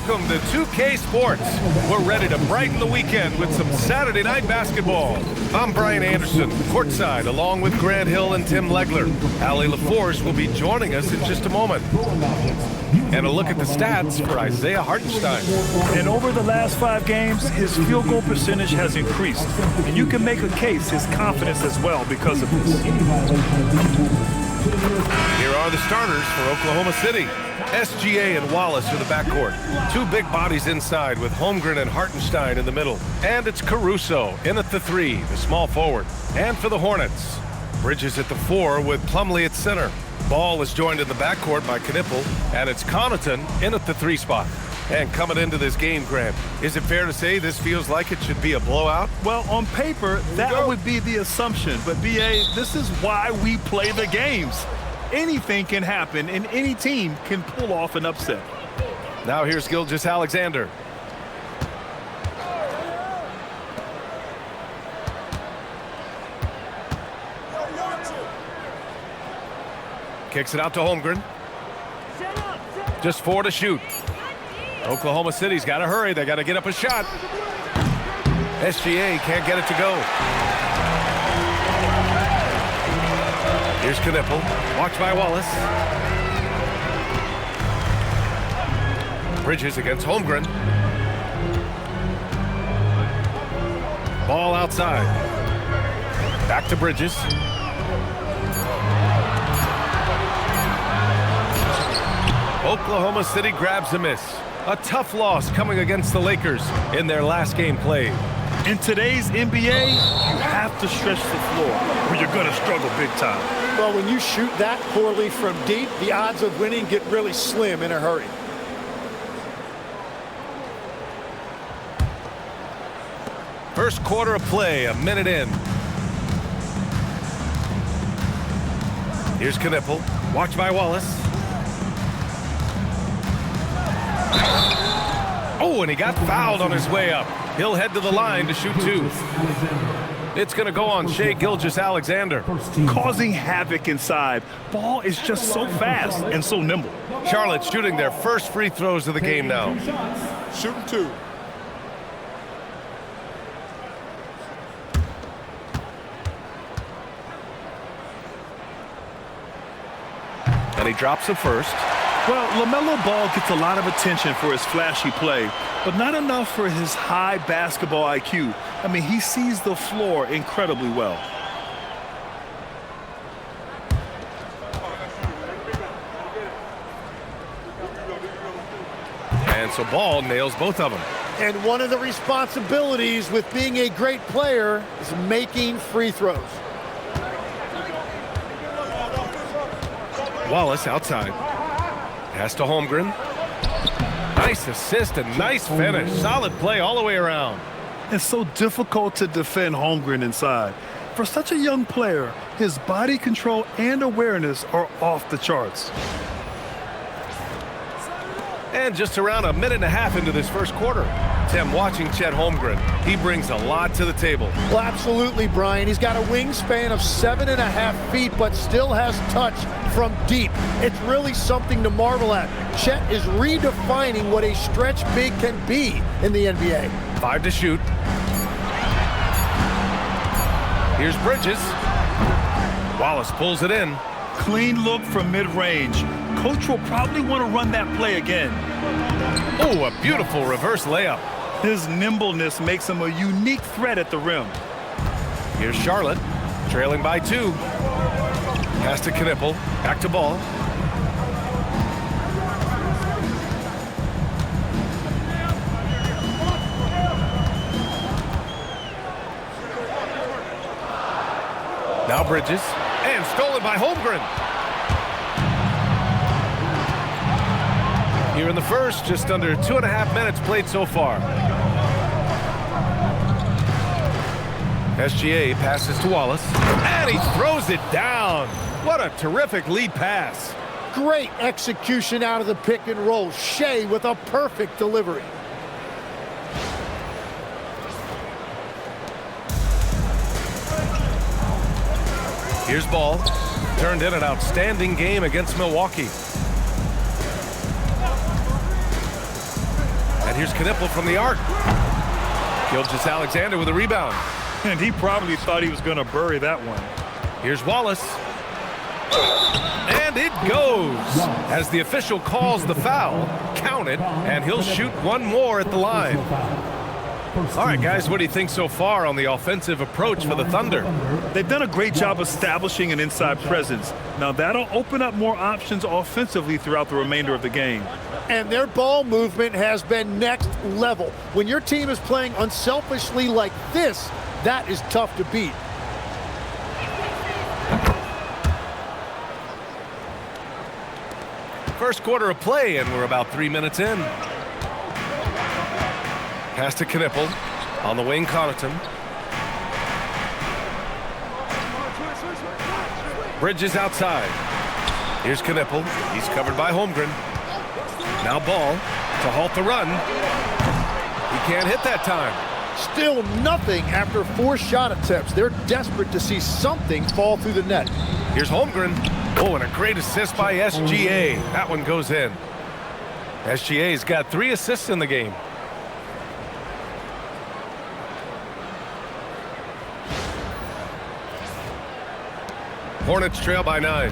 Welcome to 2K Sports. We're ready to brighten the weekend with some Saturday night basketball. I'm Brian Anderson, courtside, along with Grant Hill and Tim Legler. Allie LaForce will be joining us in just a moment. And a look at the stats for Isaiah Hartenstein. And over the last 5 games, his field goal percentage has increased. And you can make a case his confidence as well because of this. Here are the starters for Oklahoma City. SGA and Wallace are the backcourt. 2 big bodies inside with Holmgren and Hartenstein in the middle. And it's Caruso in at the 3, the small forward. And for the Hornets, Bridges at the 4 with Plumlee at center. Ball is joined in the backcourt by Knippel, and it's Connaughton in at the 3 spot. And coming into this game, Grant, is it fair to say this feels like it should be a blowout? Well, on paper, that would be the assumption. But, B.A., this is why we play the games. Anything can happen, and any team can pull off an upset. Now here's Gilgeous-Alexander. Kicks it out to Holmgren. Just 4 to shoot. Oklahoma City's got to hurry. They got to get up a shot. SGA can't get it to go. Here's Knippel. Watched by Wallace. Bridges against Holmgren. Ball outside. Back to Bridges. Oklahoma City grabs a miss. A tough loss coming against the Lakers in their last game played. In today's NBA, you have to stretch the floor or you're going to struggle big time. Well, when you shoot that poorly from deep, the odds of winning get really slim in a hurry. First quarter of play, a minute in. Here's Knippel. Watched by Wallace. Oh, and he got fouled on his way up. He'll head to the line to shoot 2. It's going to go on Shai Gilgeous-Alexander. Causing havoc inside. Ball is just so fast and so nimble. Charlotte shooting their first free throws of the game now. Shooting 2. And he drops the first. Well, LaMelo Ball gets a lot of attention for his flashy play, but not enough for his high basketball IQ. I mean, he sees the floor incredibly well. And so Ball nails both of them. And one of the responsibilities with being a great player is making free throws. Wallace outside. Pass to Holmgren. Nice assist and nice finish. Solid play all the way around. It's so difficult to defend Holmgren inside. For such a young player, his body control and awareness are off the charts. And just around a minute and a half into this first quarter. Tim, watching Chet Holmgren, he brings a lot to the table. Well, absolutely, Brian. He's got a wingspan of 7.5 feet, but still has touch from deep. It's really something to marvel at. Chet is redefining what a stretch big can be in the NBA. 5 to shoot. Here's Bridges. Wallace pulls it in. Clean look from mid-range. Coach will probably want to run that play again. Oh, a beautiful reverse layup. His nimbleness makes him a unique threat at the rim. Here's Charlotte, trailing by 2. Pass to Knippel, back to Ball. Now Bridges, and stolen by Holmgren. Here in the first, just under 2.5 minutes played so far. SGA passes to Wallace, and he throws it down. What a terrific lead pass. Great execution out of the pick and roll. Shai with a perfect delivery. Here's Ball. Turned in an outstanding game against Milwaukee. And here's Knipple from the arc. Gilgeous-Alexander with a rebound. And he probably thought he was going to bury that one. Here's Wallace. And it goes. As the official calls the foul, count it, and he'll shoot one more at the line. All right, guys, what do you think so far on the offensive approach for the Thunder? They've done a great job establishing an inside presence. Now, that'll open up more options offensively throughout the remainder of the game. And their ball movement has been next level. When your team is playing unselfishly like this, that is tough to beat. First quarter of play, and we're about 3 minutes in. Pass to Knipple. On the wing, Connaughton. Bridges outside. Here's Knipple. He's covered by Holmgren. Now Ball to halt the run. He can't hit that time. Still nothing after 4 shot attempts. They're desperate to see something fall through the net. Here's Holmgren. Oh, and a great assist by SGA. That one goes in. SGA's got 3 assists in the game. Hornets trail by 9.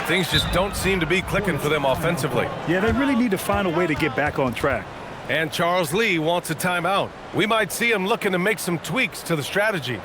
Things just don't seem to be clicking for them offensively. Yeah, they really need to find a way to get back on track. And Charles Lee wants a timeout. We might see him looking to make some tweaks to the strategy.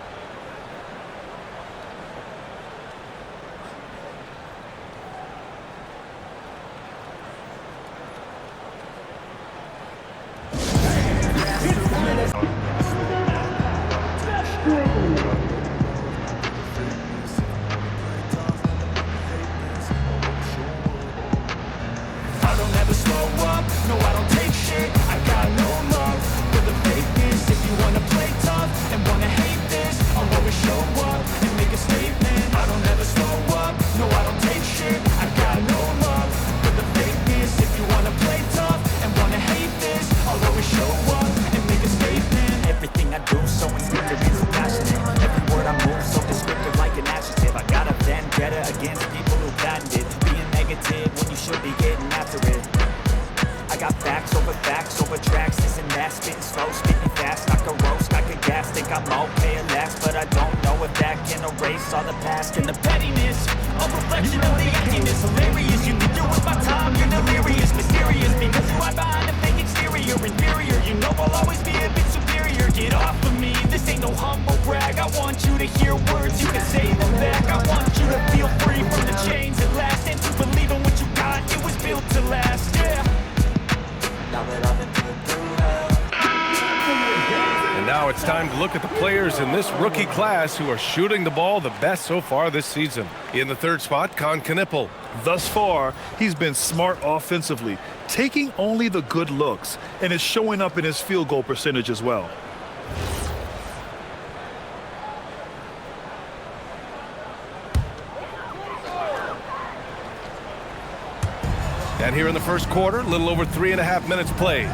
Now it's time to look at the players in this rookie class who are shooting the ball the best so far this season. In the third spot, Knipple. Thus far, he's been smart offensively, taking only the good looks, and is showing up in his field goal percentage as well. And here in the first quarter, a little over 3.5 minutes played.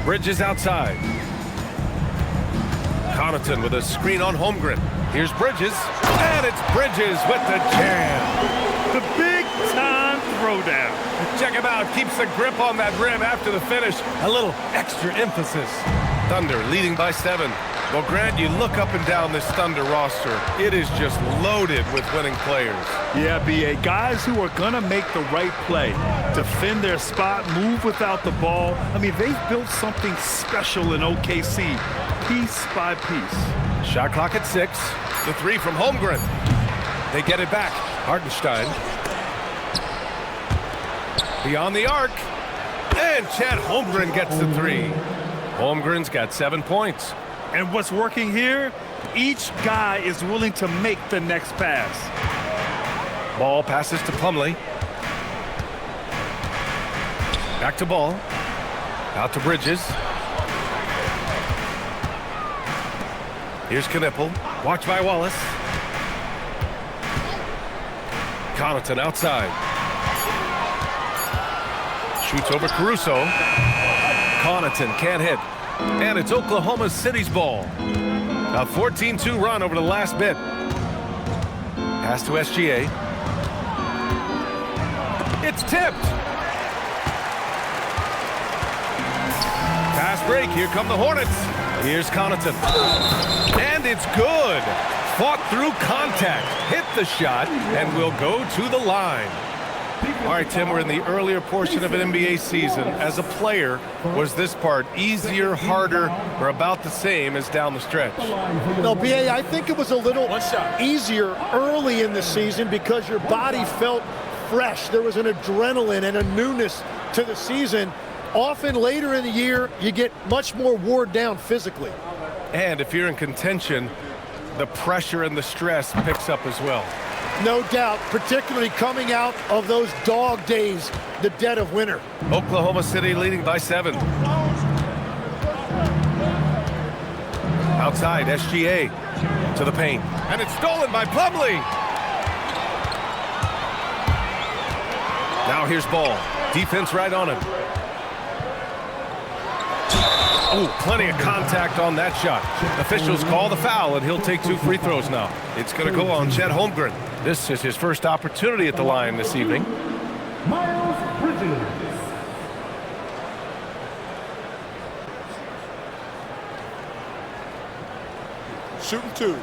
Bridges outside. Connaughton with a screen on Holmgren. Here's Bridges, and it's Bridges with the jam. The big-time throwdown. Check him out. Keeps the grip on that rim after the finish. A little extra emphasis. Thunder leading by 7. Well, Grant, you look up and down this Thunder roster. It is just loaded with winning players. Yeah, B.A. Guys who are going to make the right play, defend their spot, move without the ball. I mean, they've built something special in OKC, piece by piece. Shot clock at 6. The 3 from Holmgren. They get it back. Hartenstein. Beyond the arc. And Chet Holmgren gets the 3. Holmgren's got 7 points. And what's working here, each guy is willing to make the next pass. Ball passes to Plumlee. Back to Ball. Out to Bridges. Here's Knipple. Watch by Wallace. Connaughton outside. Shoots over Caruso. Connaughton can't hit. And it's Oklahoma City's ball. A 14-2 run over the last bit. Pass to SGA. It It's tipped. Fast break. Here come the Hornets. Here's Connaughton. And it's good. Fought through contact. Hit the shot and will go to the line. All right, Tim, we're in the earlier portion of an NBA season. As a player, was this part easier, harder, or about the same as down the stretch? No, B.A., I think it was a little easier early in the season because your body felt fresh. There was an adrenaline and a newness to the season. Often later in the year, you get much more wore down physically. And if you're in contention, the pressure and the stress picks up as well. No doubt, particularly coming out of those dog days, the dead of winter. Oklahoma City leading by 7. Outside, SGA to the paint. And it's stolen by Plumlee. Now here's Ball. Defense right on him. Oh, plenty of contact on that shot. Officials call the foul, and he'll take 2 free throws now. It's going to go on Chet Holmgren. This is his first opportunity at the line this evening. Miles Bridges. Shooting 2.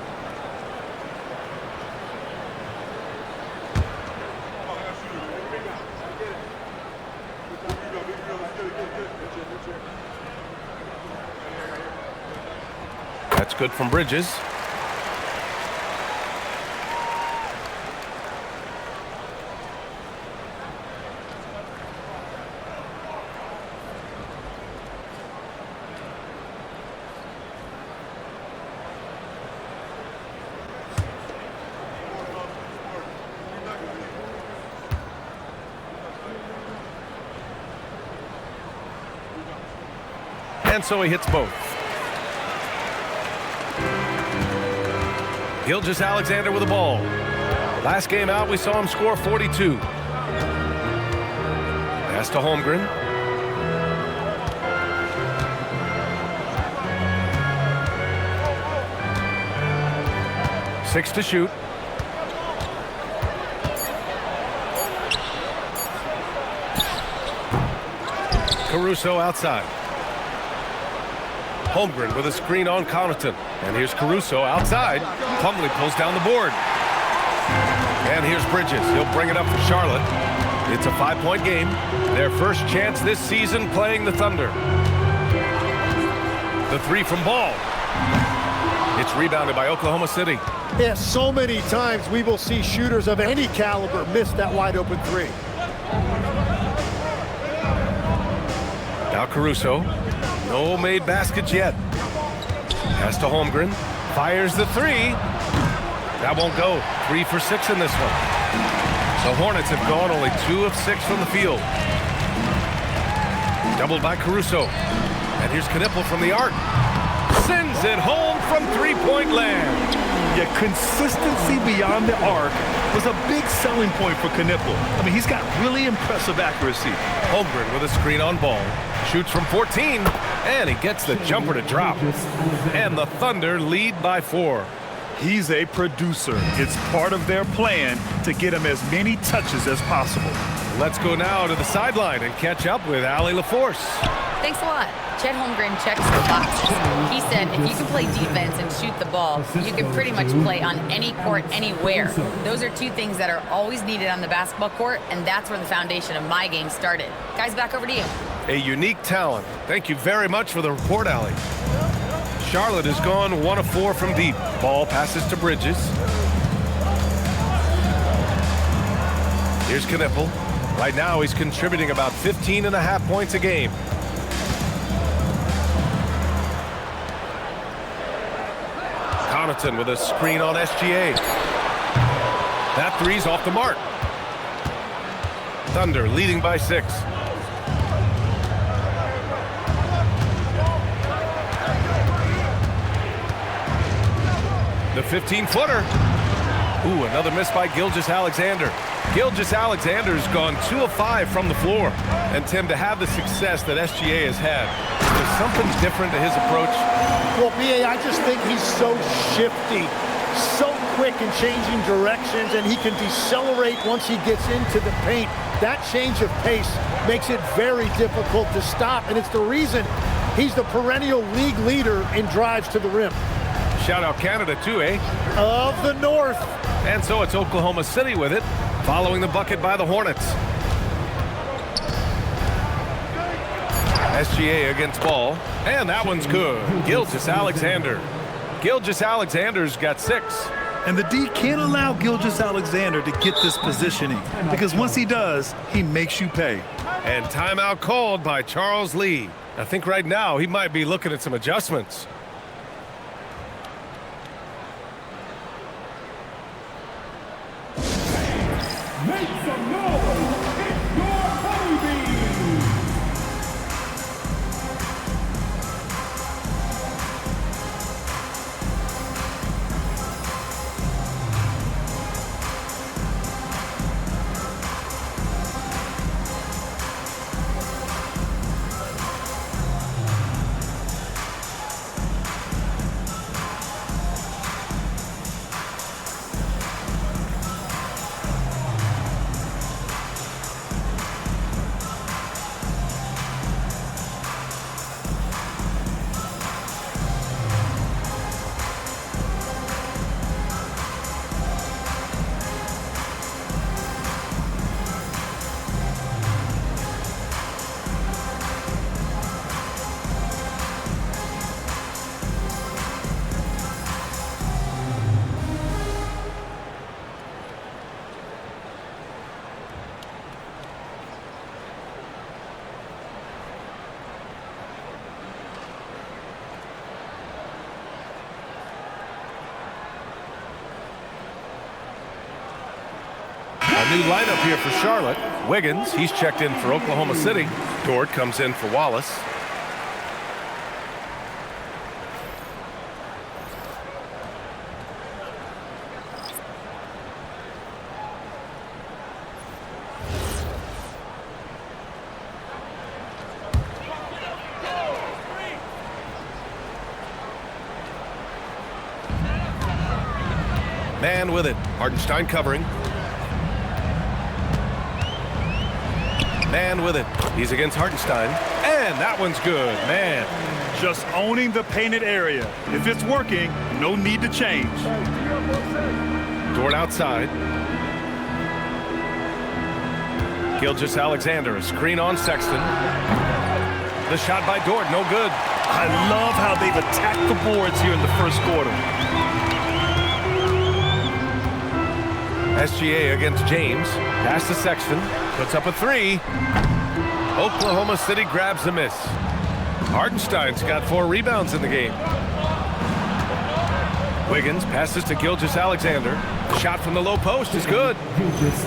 That's good from Bridges. And so he hits both. Gilgeous-Alexander with the ball. Last game out, we saw him score 42. Pass to Holmgren. Six to shoot. Caruso outside. Holmgren with a screen on Connaughton. And here's Caruso outside. Plumlee pulls down the board. And here's Bridges. He'll bring it up for Charlotte. It's a 5-point game. Their first chance this season playing the Thunder. The 3 from Ball. It's rebounded by Oklahoma City. Yeah, so many times we will see shooters of any caliber miss that wide open 3. Now Caruso. No made baskets yet. Pass to Holmgren. Fires the 3. That won't go. 3 for 6 in this one. The Hornets have gone only 2 of 6 from the field. Doubled by Caruso. And here's Knipple from the arc. Sends it home from 3-point land. Yeah, consistency beyond the arc was a big selling point for Knipple. I mean, he's got really impressive accuracy. Holmgren with a screen on Ball. Shoots from 14, and he gets the jumper to drop. And the Thunder lead by 4. He's a producer. It's part of their plan to get him as many touches as possible. Let's go now to the sideline and catch up with Allie LaForce. Thanks a lot. Chet Holmgren checks the boxes. He said if you can play defense and shoot the ball, you can pretty much play on any court, anywhere. Those are 2 things that are always needed on the basketball court, and that's where the foundation of my game started. Guys, back over to you. A unique talent. Thank you very much for the report, Allie. Charlotte has gone 1 of 4 from deep. Ball passes to Bridges. Here's Knipple. Right now he's contributing about 15.5 points a game. Connaughton with a screen on SGA. That 3's off the mark. Thunder leading by 6. The 15-footer. Ooh, another miss by Gilgeous-Alexander. Gilgeous-Alexander's gone 2 of 5 from the floor. And Tim, to have the success that SGA has had, there's something different to his approach. Well, B.A., I just think he's so shifty, so quick in changing directions, and he can decelerate once he gets into the paint. That change of pace makes it very difficult to stop, and it's the reason he's the perennial league leader in drives to the rim. Shout out Canada too, eh? Of the North. And so it's Oklahoma City with it, following the bucket by the Hornets. SGA against Ball, and that one's good. Gilgeous-Alexander. Gilgeous-Alexander's got 6. And the D can't allow Gilgeous-Alexander to get this positioning, because once he does, he makes you pay. And timeout called by Charles Lee. I think right now he might be looking at some adjustments. Make some noise. It's your baby. A new lineup here for Charlotte. Wiggins, he's checked in for Oklahoma City. Dort comes in for Wallace. Man with it. Hartenstein covering. Man with it. He's against Hartenstein. And that one's good. Man. Just owning the painted area. If it's working, no need to change. Dort outside. Gilgeous-Alexander, a screen on Sexton. The shot by Dort, no good. I love how they've attacked the boards here in the first quarter. SGA against James. Pass to Sexton. Puts up a 3. Oklahoma City grabs the miss. Hartenstein's got 4 rebounds in the game. Wiggins passes to Gilgeous-Alexander. The shot from the low post is good.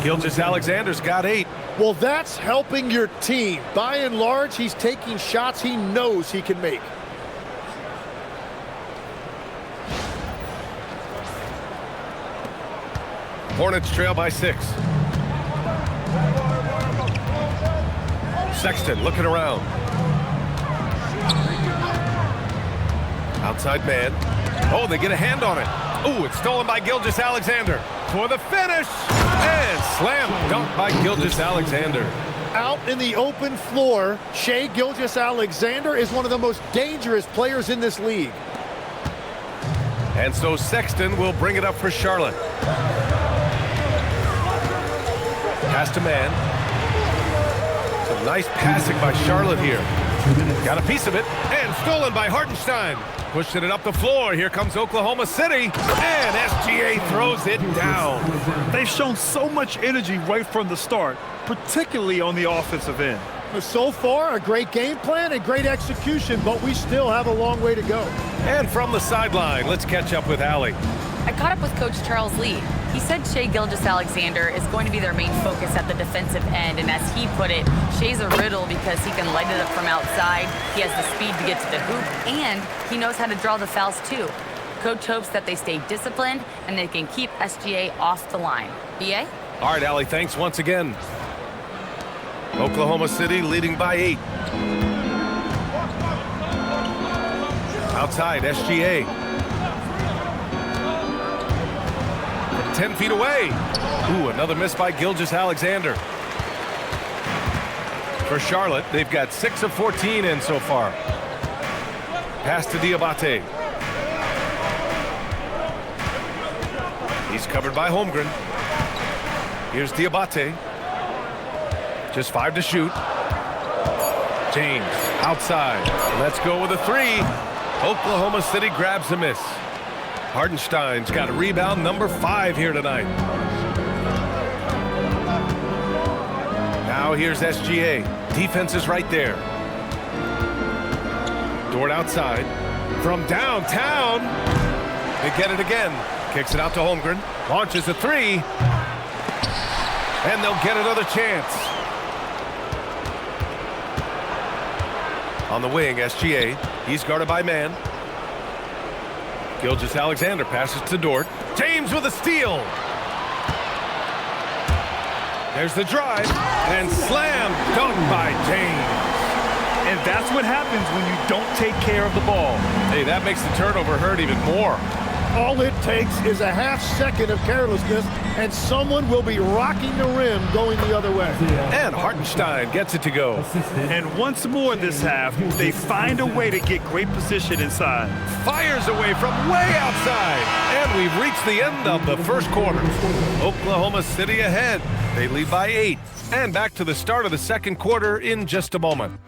Gilgeous-Alexander's got 8. Well, that's helping your team. By and large, he's taking shots he knows he can make. Hornets trail by 6. Sexton looking around. Outside man. Oh, they get a hand on it. Oh, it's stolen by Gilgeous-Alexander for the finish. And slam dunk by Gilgeous-Alexander. Out in the open floor, Shai Gilgeous-Alexander is one of the most dangerous players in this league. And so Sexton will bring it up for Charlotte. Pass to man. Some nice passing by Charlotte here. Got a piece of it, and stolen by Hartenstein. Pushing it up the floor. Here comes Oklahoma City, and SGA throws it down. They've shown so much energy right from the start, particularly on the offensive end. So far, a great game plan and great execution, but we still have a long way to go. And from the sideline, let's catch up with Allie. I caught up with Coach Charles Lee. He said Shai Gilgeous-Alexander is going to be their main focus at the defensive end, and as he put it, Shai's a riddle because he can light it up from outside, he has the speed to get to the hoop, and he knows how to draw the fouls too. Coach hopes that they stay disciplined and they can keep SGA off the line. BA? All right, Allie, thanks once again. Oklahoma City leading by 8. Outside, SGA. 10 feet away. Ooh, another miss by Gilgeous-Alexander. For Charlotte, they've got 6 of 14 in so far. Pass to Diabate. He's covered by Holmgren. Here's Diabate. Just 5 to shoot. James outside. Let's go with a 3. Oklahoma City grabs a miss. Hartenstein's got a rebound number 5 here tonight. Now here's SGA. Defense is right there. Dort outside. From downtown. They get it again. Kicks it out to Holmgren. Launches a 3. And they'll get another chance. On the wing, SGA. He's guarded by man. Gilgeous-Alexander passes to Dort. James with a steal. There's the drive. And slam dunk by James. And that's what happens when you don't take care of the ball. Hey, that makes the turnover hurt even more. All it takes is a half second of carelessness, and someone will be rocking the rim going the other way. And Hartenstein gets it to go. And once more this half, they find a way to get great position inside. Fires away from way outside. And we've reached the end of the first quarter. Oklahoma City ahead. They lead by 8. And back to the start of the second quarter in just a moment.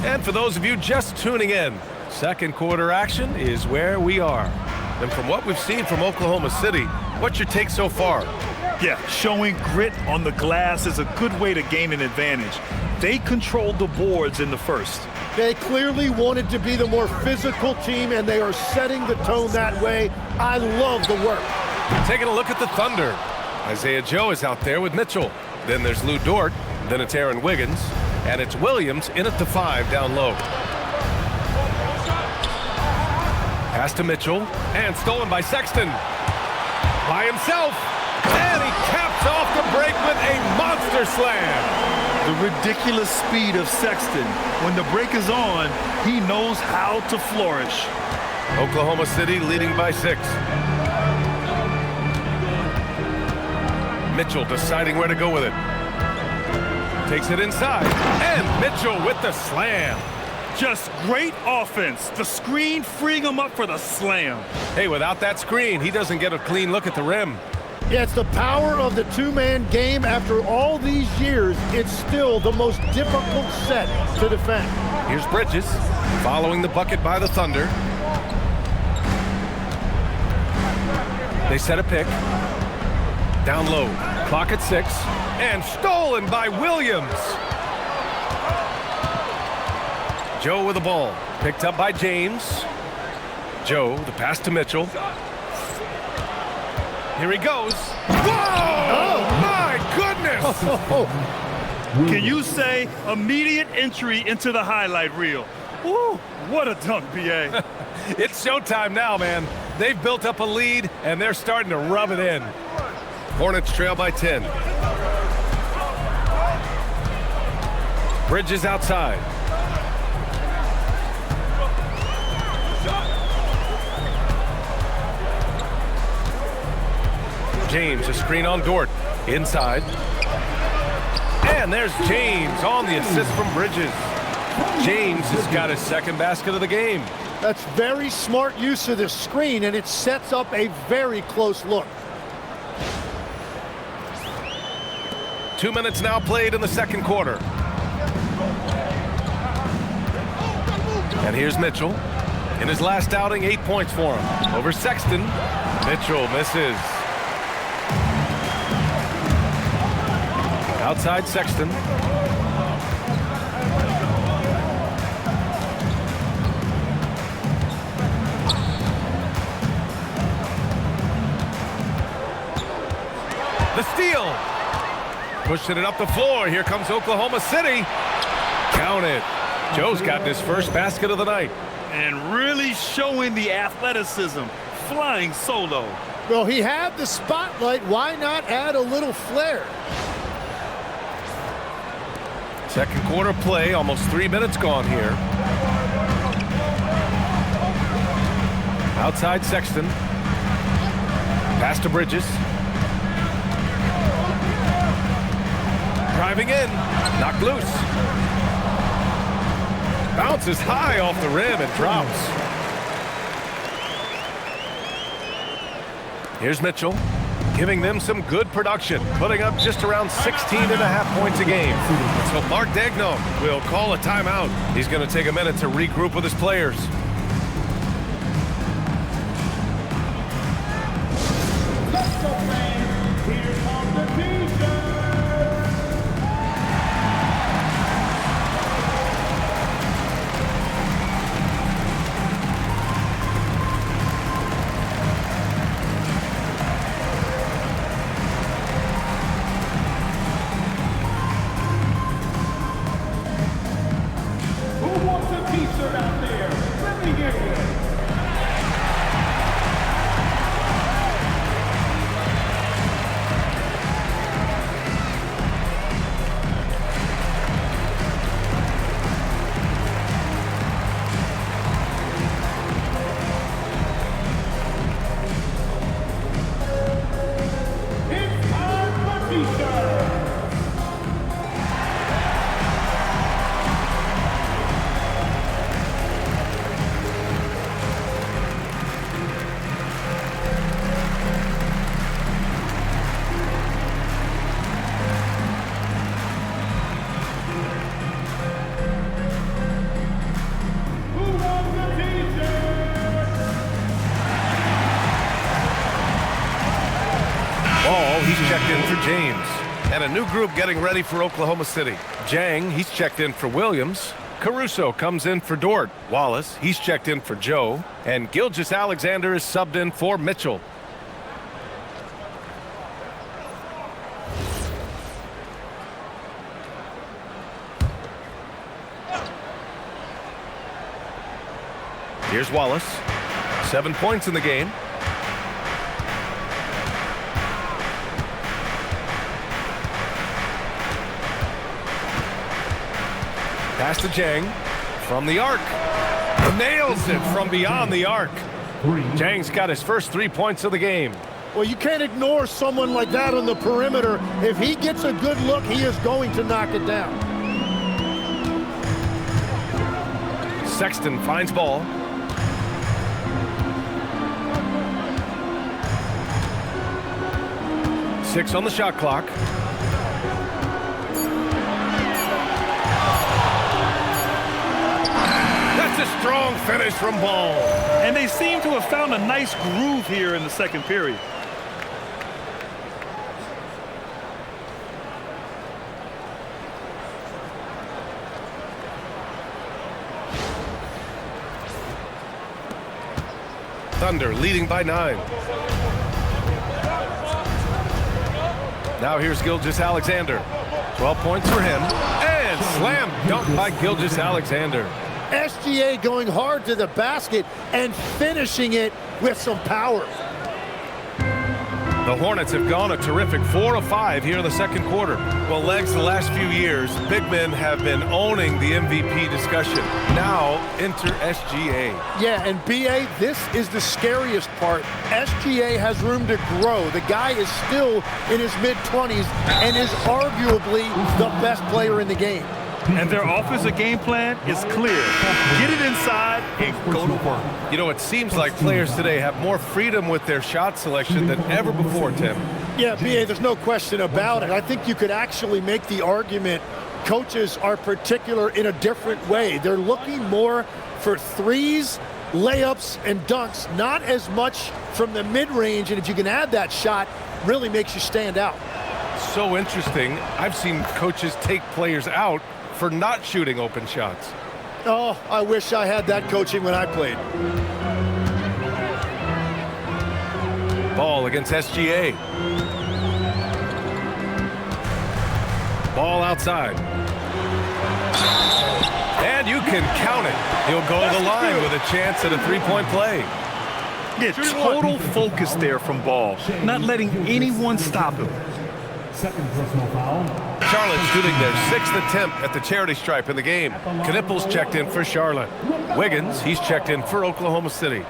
And for those of you just tuning in, second quarter action is where we are. And from what we've seen from Oklahoma City, what's your take so far? Yeah, showing grit on the glass is a good way to gain an advantage. They controlled the boards in the first. They clearly wanted to be the more physical team, and they are setting the tone that way. I love the work. Taking a look at the Thunder. Isaiah Joe is out there with Mitchell. Then there's Lou Dort. Then it's Aaron Wiggins. And it's Williams in at the 5 down low. Pass to Mitchell. And stolen by Sexton. By himself. And he caps off the break with a monster slam. The ridiculous speed of Sexton. When the break is on, he knows how to flourish. Oklahoma City leading by 6. Mitchell deciding where to go with it. Takes it inside, and Mitchell with the slam. Just great offense. The screen freeing him up for the slam. Hey, without that screen, he doesn't get a clean look at the rim. Yeah, it's the power of the two-man game. After all these years, it's still the most difficult set to defend. Here's Bridges, following the bucket by the Thunder. They set a pick. Down low, clock at 6. And stolen by Williams. Joe with the ball. Picked up by James. Joe, the pass to Mitchell. Here he goes. Whoa! Oh, my goodness! Can you say immediate entry into the highlight reel? Woo, what a dunk, B.A. It's showtime now, man. They've built up a lead, and they're starting to rub it in. Hornets trail by 10. Bridges outside. James, a screen on Dort. Inside. And there's James on the assist from Bridges. James has got his second basket of the game. That's very smart use of the screen, and it sets up a very close look. 2 minutes now played in the second quarter. And here's Mitchell. In his last outing, 8 points for him. Over Sexton. Mitchell misses. Outside Sexton. The steal. Pushing it up the floor. Here comes Oklahoma City. Count it. Joe's got his first basket of the night. And really showing the athleticism, flying solo. Well, he had the spotlight. Why not add a little flair? Second quarter play, almost 3 minutes gone here. Outside Sexton. Pass to Bridges. Driving in. Knocked loose. Bounces high off the rim and drops. Here's Mitchell, giving them some good production, putting up just around 16.5 points a game. So Mark Daigneault will call a timeout. He's going to take a minute to regroup with his players. Let's go, fans. Here comes the T-shirt. Who wants a T-shirt out there? Let me hear it. It's time for T-shirt. Who wants a T-shirt? Ball, he's checked in for James. And a new group getting ready for Oklahoma City. Jang, he's checked in for Williams. Caruso comes in for Dort. Wallace, he's checked in for Joe. And Gilgeous-Alexander is subbed in for Mitchell. Here's Wallace. 7 points in the game. Pass to Jang from the arc. Nails it from beyond the arc. Jang's got his first 3 points of the game. Well, you can't ignore someone like that on the perimeter. If he gets a good look, he is going to knock it down. Sexton finds Ball. Six on the shot clock. That's a strong finish from Ball. And they seem to have found a nice groove here in the second period. Thunder leading by 9. Now here's Gilgeous-Alexander. 12 points for him. And slam dunk by Gilgeous-Alexander. SGA going hard to the basket and finishing it with some power. The Hornets have gone a terrific 4 of 5 here in the second quarter. Well, Legs, the last few years, big men have been owning the MVP discussion. Now, enter SGA. Yeah, and BA, this is the scariest part. SGA has room to grow. The guy is still in his mid-20s and is arguably the best player in the game. And their offensive game plan is clear. Get it inside and go to work. You know, it seems like players today have more freedom with their shot selection than ever before, Tim. Yeah, BA, there's no question about it. I think you could actually make the argument coaches are particular in a different way. They're looking more for threes, layups, and dunks, not as much from the mid-range. And if you can add that shot, really makes you stand out. So interesting. I've seen coaches take players out for not shooting open shots. Oh, I wish I had that coaching when I played. Ball against SGA. Ball outside. And you can count it. He'll go to the line with a chance at a three-point play. Yeah, total focus there from Ball, not letting anyone stop him. Second personal foul. Charlotte shooting their 6th attempt at the charity stripe in the game. Knippel's checked in for Charlotte. Wiggins, he's checked in for Oklahoma City.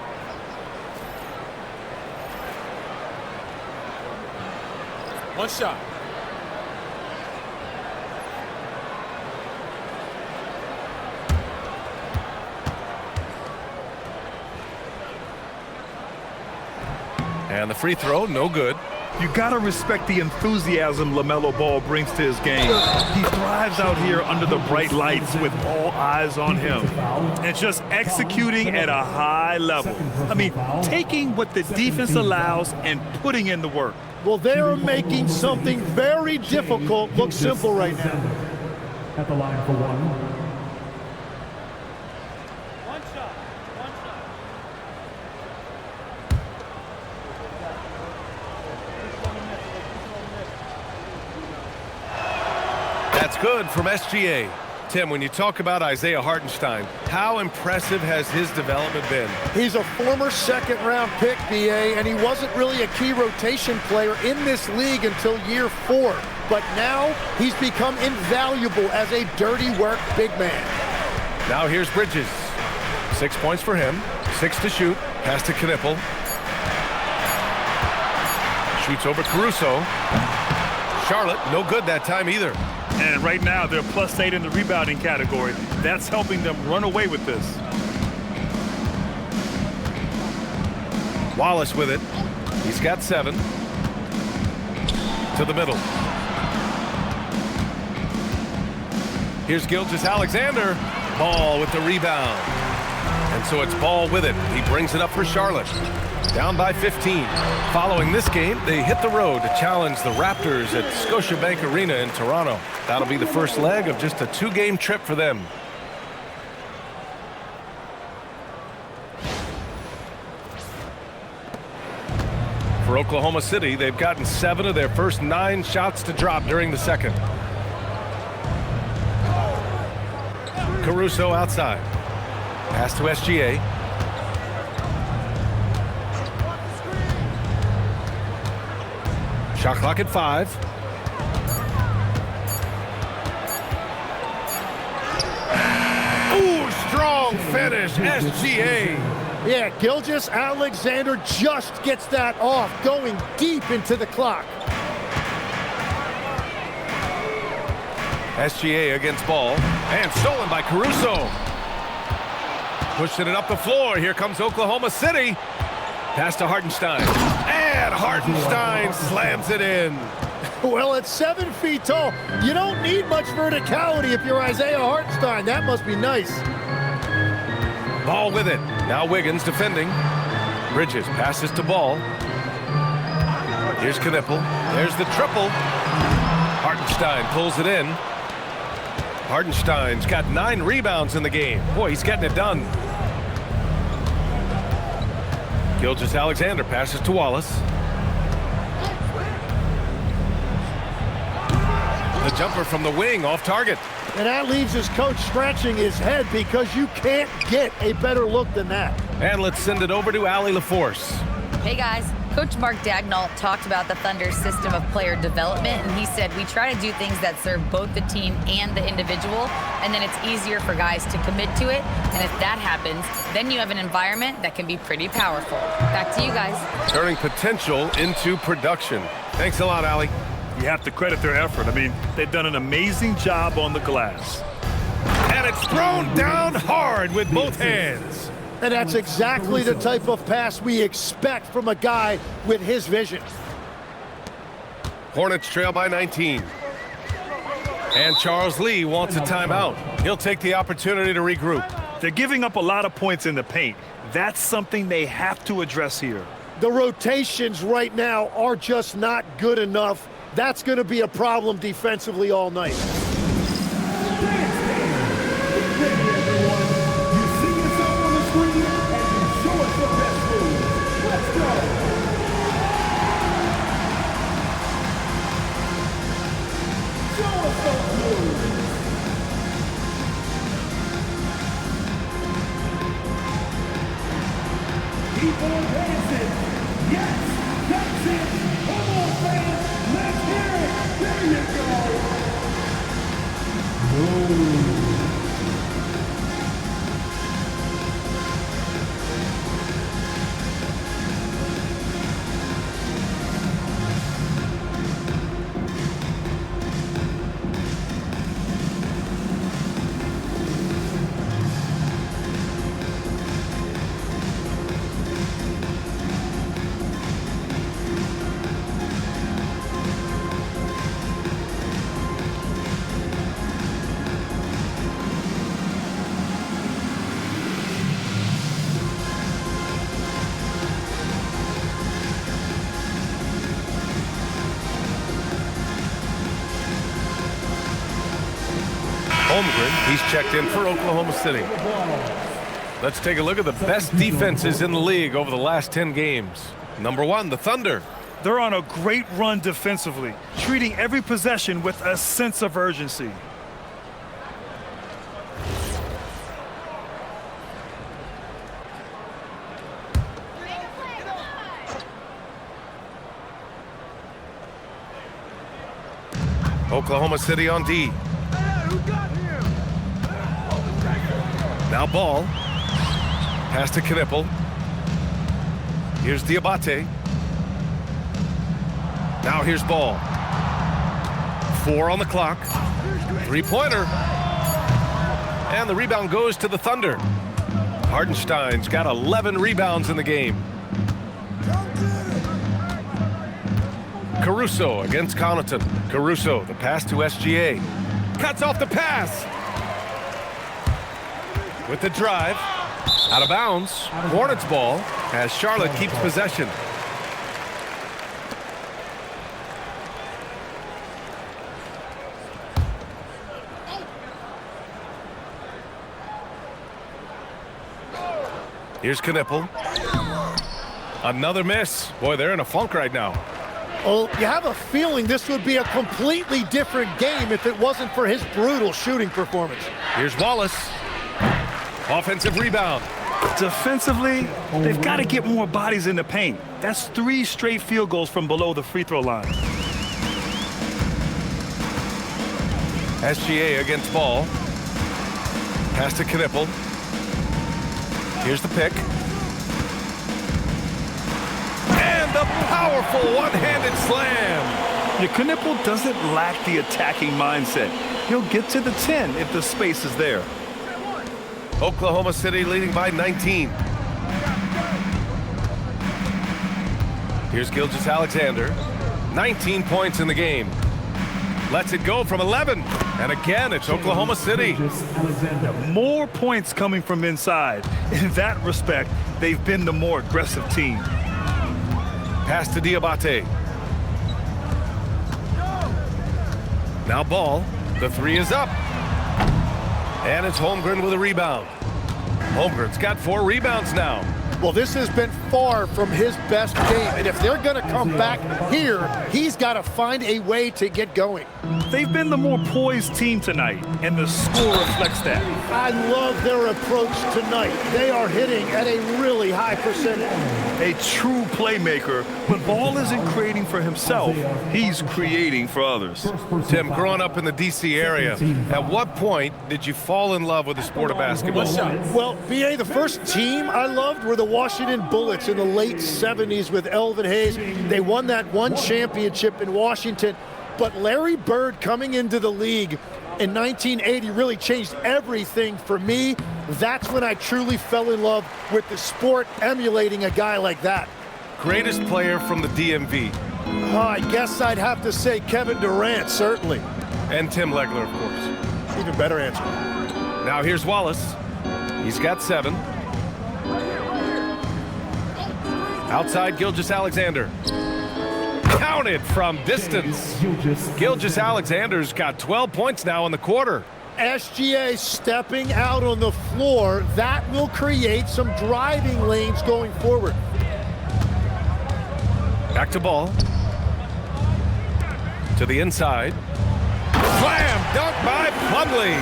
One shot. And the free throw, no good. You gotta respect the enthusiasm LaMelo Ball brings to his game. He thrives out here under the bright lights with all eyes on him. And just executing at a high level. I mean, taking what the defense allows and putting in the work. Well, they're making something very difficult look simple right now. At the line for one. One shot. One shot. That's good from SGA. Tim, when you talk about Isaiah Hartenstein, how impressive has his development been? He's a former second-round pick, BA, and he wasn't really a key rotation player in this league until year 4. But now he's become invaluable as a dirty work big man. Now here's Bridges. 6 points for him. 6 to shoot. Pass to Knippel. Shoots over Caruso. Charlotte, no good that time either. And right now, they're +8 in the rebounding category. That's helping them run away with this. Wallace with it. He's got 7. To the middle. Here's Gilgeous-Alexander. Ball with the rebound. And so it's Ball with it. He brings it up for Charlotte. Down by 15. Following this game, they hit the road to challenge the Raptors at Scotiabank Arena in Toronto. That'll be the first leg of just a 2-game trip for them. For Oklahoma City, they've gotten 7 of their first 9 shots to drop during the second. Caruso outside. Pass to SGA. Shot clock at 5. Ooh, strong finish, SGA. Yeah, Gilgeous-Alexander just gets that off, going deep into the clock. SGA against Ball, and stolen by Caruso. Pushing it up the floor. Here comes Oklahoma City. Pass to Hartenstein. And Hartenstein slams it in. Well, at 7 feet tall, you don't need much verticality if you're Isaiah Hartenstein. That must be nice. Ball with it. Now Wiggins defending. Bridges passes to Ball. Here's Knippel. There's the triple. Hartenstein pulls it in. Hartenstein's got 9 rebounds in the game. Boy, he's getting it done. Gilgeous-Alexander passes to Wallace. The jumper from the wing off target. And that leaves his coach scratching his head because you can't get a better look than that. And let's send it over to Allie LaForce. Hey guys, Coach Mark Dagnall talked about the Thunder's system of player development, and he said we try to do things that serve both the team and the individual, and then it's easier for guys to commit to it. And if that happens, then you have an environment that can be pretty powerful. Back to you guys. Turning potential into production. Thanks a lot, Allie. You have to credit their effort. I mean, they've done an amazing job on the glass. And it's thrown down hard with both hands. And that's exactly the type of pass we expect from a guy with his vision. Hornets trail by 19. And Charles Lee wants a timeout. He'll take the opportunity to regroup. They're giving up a lot of points in the paint. That's something they have to address here. The rotations right now are just not good enough. That's going to be a problem defensively all night. for dancing. Yes, that's it. Come on, fans. Let's hear it. There you go. Holmgren, he's checked in for Oklahoma City. Let's take a look at the best defenses in the league over the last 10 games. Number 1, the Thunder. They're on a great run defensively, treating every possession with a sense of urgency. Oklahoma City on D. Now Ball. Pass to Knipple. Here's Diabate. Now here's Ball. 4 on the clock. 3-pointer. And the rebound goes to the Thunder. Hartenstein's got 11 rebounds in the game. Caruso against Connaughton. Caruso, the pass to SGA. Cuts off the pass. With the drive. Out of bounds. Hornets ball as Charlotte keeps possession. Here's Knipple. Another miss. Boy, they're in a funk right now. Well, you have a feeling this would be a completely different game if it wasn't for his brutal shooting performance. Here's Wallace. Offensive rebound. Defensively, they've got to get more bodies in the paint. That's 3 straight field goals from below the free throw line. SGA against Ball. Pass to Knipple. Here's the pick. And the powerful one-handed slam. Your Knipple doesn't lack the attacking mindset. He'll get to the 10 if the space is there. Oklahoma City leading by 19. Here's Gilgeous-Alexander. 19 points in the game. Lets it go from 11. And again, it's Oklahoma City. More points coming from inside. In that respect, they've been the more aggressive team. Pass to Diabate. Now Ball. The 3 is up. And it's Holmgren with a rebound. Holmgren's got 4 rebounds now. Well, this has been far from his best game, and if they're going to come back here, he's got to find a way to get going. They've been the more poised team tonight, and the score reflects that. I love their approach tonight. They are hitting at a really high percentage. A true playmaker, but Ball isn't creating for himself. He's creating for others. Tim, growing up in the D.C. area, at what point did you fall in love with the sport of basketball? Well, B.A., the first team I loved were the Washington Bullets in the late 70s with Elvin Hayes. They won that one championship in Washington. But Larry Bird coming into the league in 1980 really changed everything for me. That's when I truly fell in love with the sport, emulating a guy like that. Greatest player from the DMV. I guess I'd have to say Kevin Durant, certainly. And Tim Legler, of course. Even better answer. Now here's Wallace. He's got 7. Outside Gilgeous-Alexander. Counted from distance. Gilgeous-Alexander's got 12 points now in the quarter. SGA stepping out on the floor. That will create some driving lanes going forward. Back to Ball. To the inside. Slam dunk by Plumlee.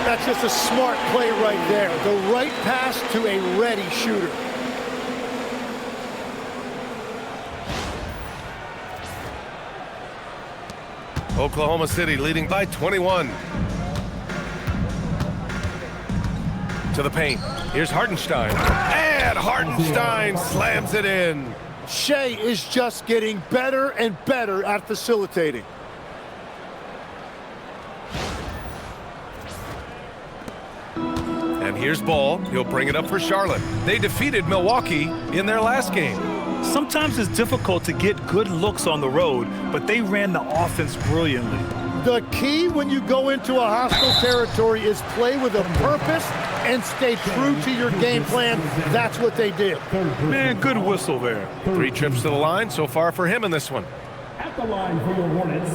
That's just a smart play right there. The right pass to a ready shooter. Oklahoma City leading by 21. To the paint. Here's Hartenstein. And Hartenstein slams it in. Shai is just getting better and better at facilitating. And here's Ball. He'll bring it up for Charlotte. They defeated Milwaukee in their last game. Sometimes it's difficult to get good looks on the road, but they ran the offense brilliantly. The key when you go into a hostile territory is play with a purpose and stay true to your game plan. That's what they did. Man, good whistle there. 3 trips to the line so far for him in this one. At the line for the Hornets,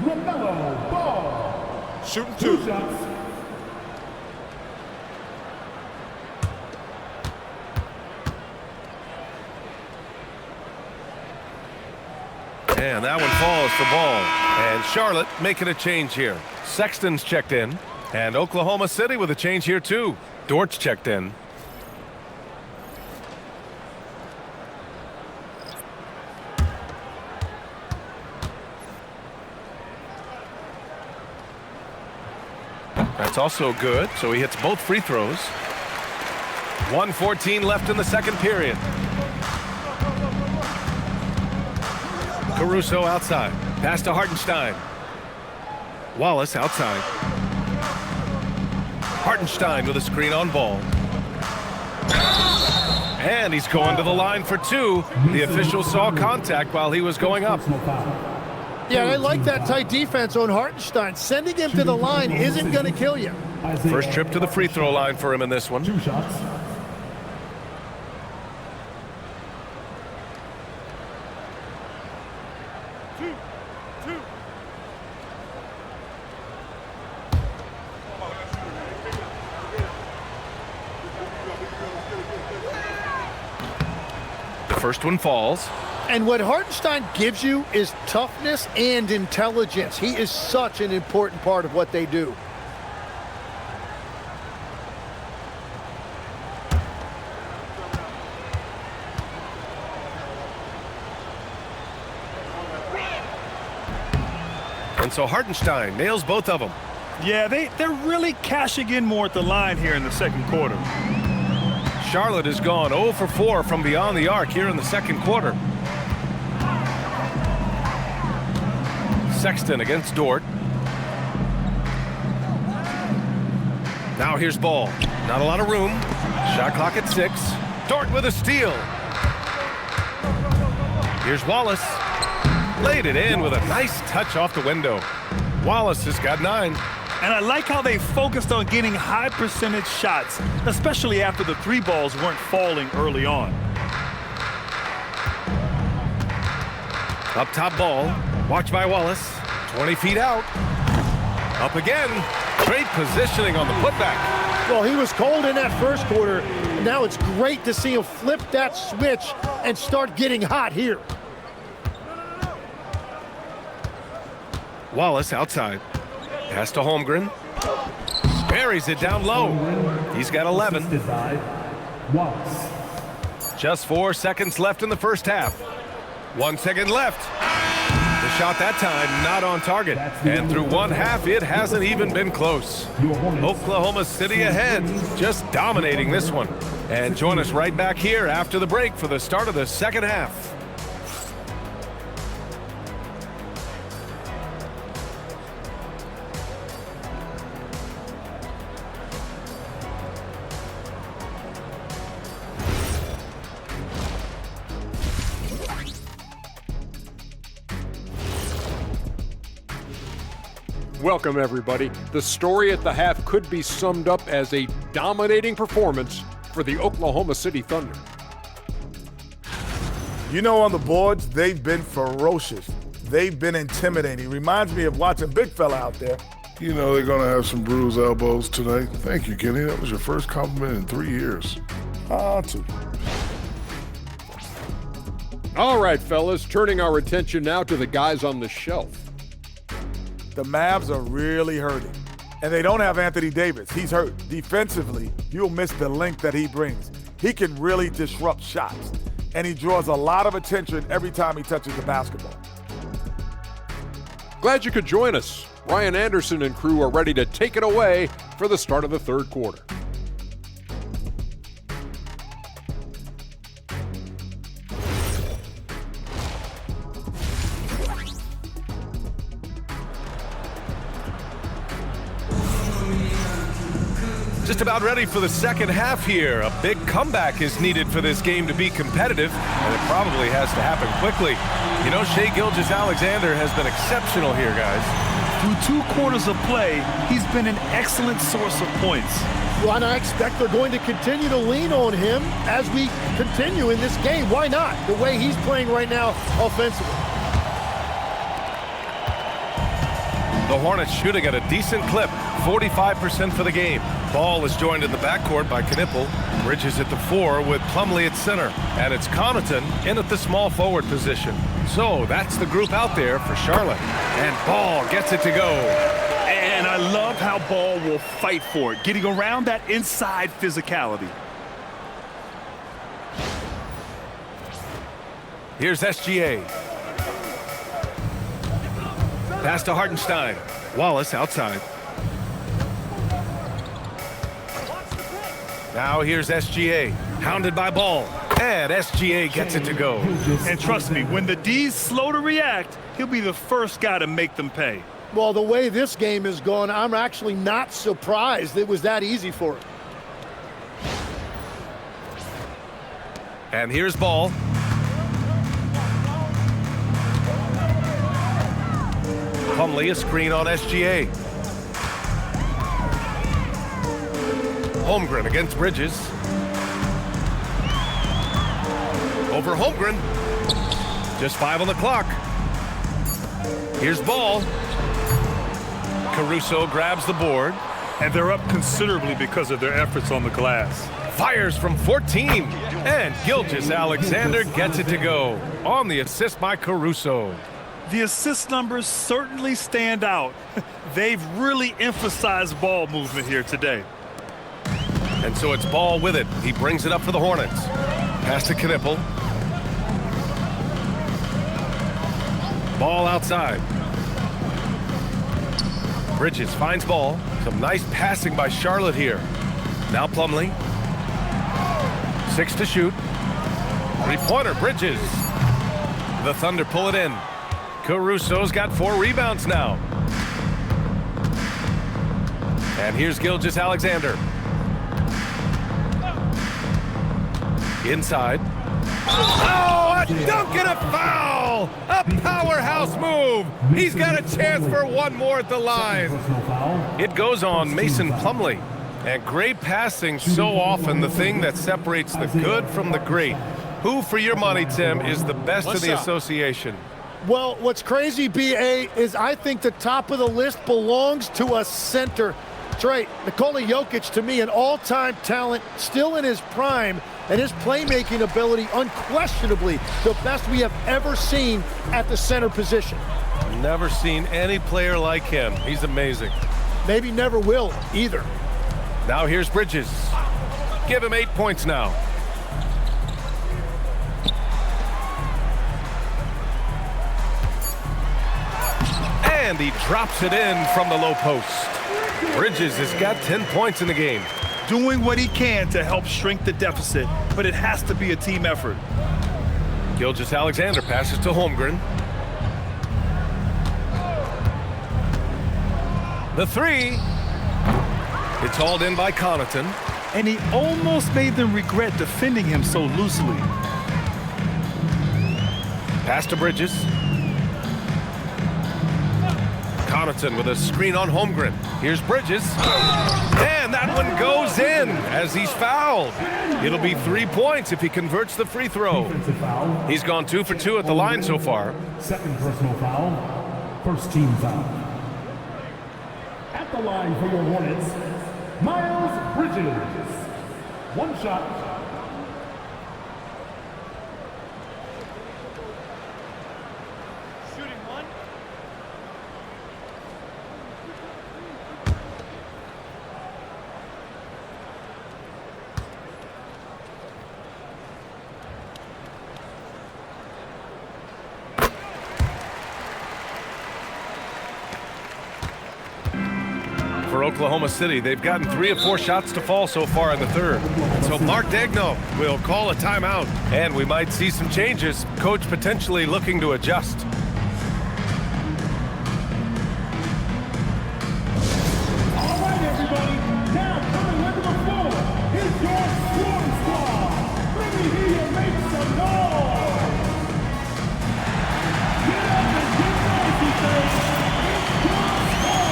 LaMelo Ball. Shooting 2 2. shots. And that one falls for Ball. And Charlotte making a change here. Sexton's checked in. And Oklahoma City with a change here too. Dort's checked in. That's also good, so he hits both free throws. 1:14 left in the second period. Caruso outside. Pass to Hartenstein. Wallace outside. Hartenstein with a screen on Ball. And he's going to the line for 2. The official saw contact while he was going up. Yeah, I like that tight defense on Hartenstein. Sending him to the line isn't going to kill you. First trip to the free throw line for him in this one. 2 shots. First one falls. And what Hartenstein gives you is toughness and intelligence. He is such an important part of what they do. And so Hartenstein nails both of them. Yeah, they're really cashing in more at the line here in the second quarter. Charlotte has gone 0 for 4 from beyond the arc here in the second quarter. Sexton against Dort. Now here's Ball. Not a lot of room. Shot clock at 6. Dort with a steal. Here's Wallace. Laid it in with a nice touch off the window. Wallace has got 9. And I like how they focused on getting high percentage shots, especially after the 3 balls weren't falling early on. Up top Ball. Watched by Wallace. 20 feet out. Up again. Great positioning on the putback. Well, he was cold in that first quarter. Now it's great to see him flip that switch and start getting hot here. Wallace outside. Pass to Holmgren. Buries it down low. He's got 11. Wallace. Just 4 seconds left in the first half. 1 second left. The shot that time not on target. And through one half, it hasn't even been close. Oklahoma City ahead, just dominating this one. And join us right back here after the break for the start of the second half. Welcome, everybody. The story at the half could be summed up as a dominating performance for the Oklahoma City Thunder. You know, on the boards, they've been ferocious. They've been intimidating. Reminds me of watching Big Fella out there. You know they're going to have some bruised elbows tonight. Thank you, Kenny. That was your first compliment in 3 years. Two. All right, fellas, turning our attention now to the guys on the shelf. The Mavs are really hurting. And they don't have Anthony Davis. He's hurt. Defensively, you'll miss the length that he brings. He can really disrupt shots. And he draws a lot of attention every time he touches the basketball. Glad you could join us. Ryan Anderson and crew are ready to take it away for the start of the third quarter. Just about ready for the second half here. A big comeback is needed for this game to be competitive, and it probably has to happen quickly. You know, Shai Gilgeous-Alexander has been exceptional here, guys. Through 2 quarters of play, he's been an excellent source of points. Well, and I expect they're going to continue to lean on him as we continue in this game. Why not? The way he's playing right now offensively. The Hornets shooting at a decent clip, 45% for the game. Ball is joined in the backcourt by Knippel. Bridges at the 4 with Plumlee at center. And it's Connaughton in at the small forward position. So that's the group out there for Charlotte. And Ball gets it to go. And I love how Ball will fight for it, getting around that inside physicality. Here's SGA. Pass to Hartenstein. Wallace outside. Now here's SGA. Hounded by Ball. And SGA gets it to go. And trust me, when the D's slow to react, he'll be the first guy to make them pay. Well, the way this game is going, I'm actually not surprised it was that easy for him. And here's Ball. Plumlee, a screen on SGA. Holmgren against Bridges. Over Holmgren. Just 5 on the clock. Here's Ball. Caruso grabs the board. And they're up considerably because of their efforts on the glass. Fires from 14. And Gilgeous-Alexander gets it to go on the assist by Caruso. The assist numbers certainly stand out. They've really emphasized ball movement here today. And so it's Ball with it. He brings it up for the Hornets. Pass to Knippel. Ball outside. Bridges finds Ball. Some nice passing by Charlotte here. Now Plumlee. 6 to shoot. 3-pointer, Bridges. The Thunder pull it in. Caruso's got 4 rebounds now. And here's Gilgeous-Alexander. Inside. Oh, a dunk and a foul! A powerhouse move! He's got a chance for one more at the line. It goes on Mason Plumlee. And great passing, so often the thing that separates the good from the great. Who, for your money, Tim, is the best in the association? Well, what's crazy, B.A., is I think the top of the list belongs to a center. Trey, Nikola Jokic, to me, an all-time talent, still in his prime, and his playmaking ability, unquestionably, the best we have ever seen at the center position. Never seen any player like him. He's amazing. Maybe never will, either. Now here's Bridges. Give him 8 points now. And he drops it in from the low post. Bridges has got 10 points in the game. Doing what he can to help shrink the deficit, but it has to be a team effort. Gilgeous-Alexander passes to Holmgren. The 3. It's hauled in by Connaughton. And he almost made them regret defending him so loosely. Pass to Bridges. Connaughton with a screen on Holmgren. Here's Bridges. And that one goes in as he's fouled. It'll be 3 points if he converts the free throw. He's gone 2 for 2 at the line so far. Second personal foul. First team foul. At the line for your Hornets, Miles Bridges. 1 shot. for Oklahoma City. They've gotten 3 of 4 shots to fall so far in the third. So Mark Daigneault will call a timeout, and we might see some changes. Coach potentially looking to adjust. All right, everybody. Now coming into the floor is your swarm squad. Let me hear you make some noise. Get up and get noisy, folks. It's your swarm squad.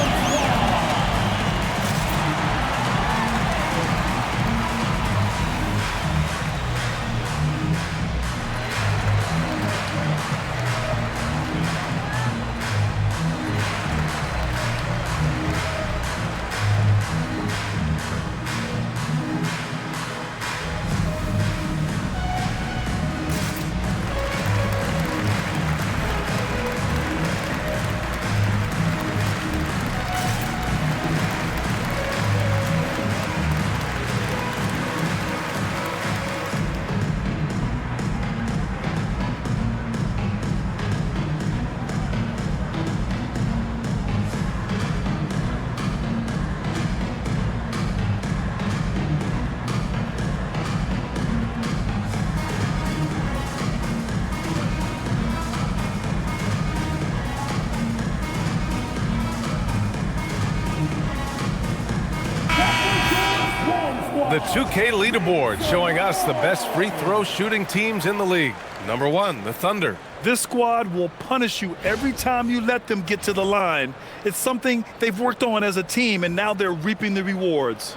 The 2K leaderboard showing us the best free throw shooting teams in the league. Number 1, the Thunder. This squad will punish you every time you let them get to the line. It's something they've worked on as a team, and now they're reaping the rewards.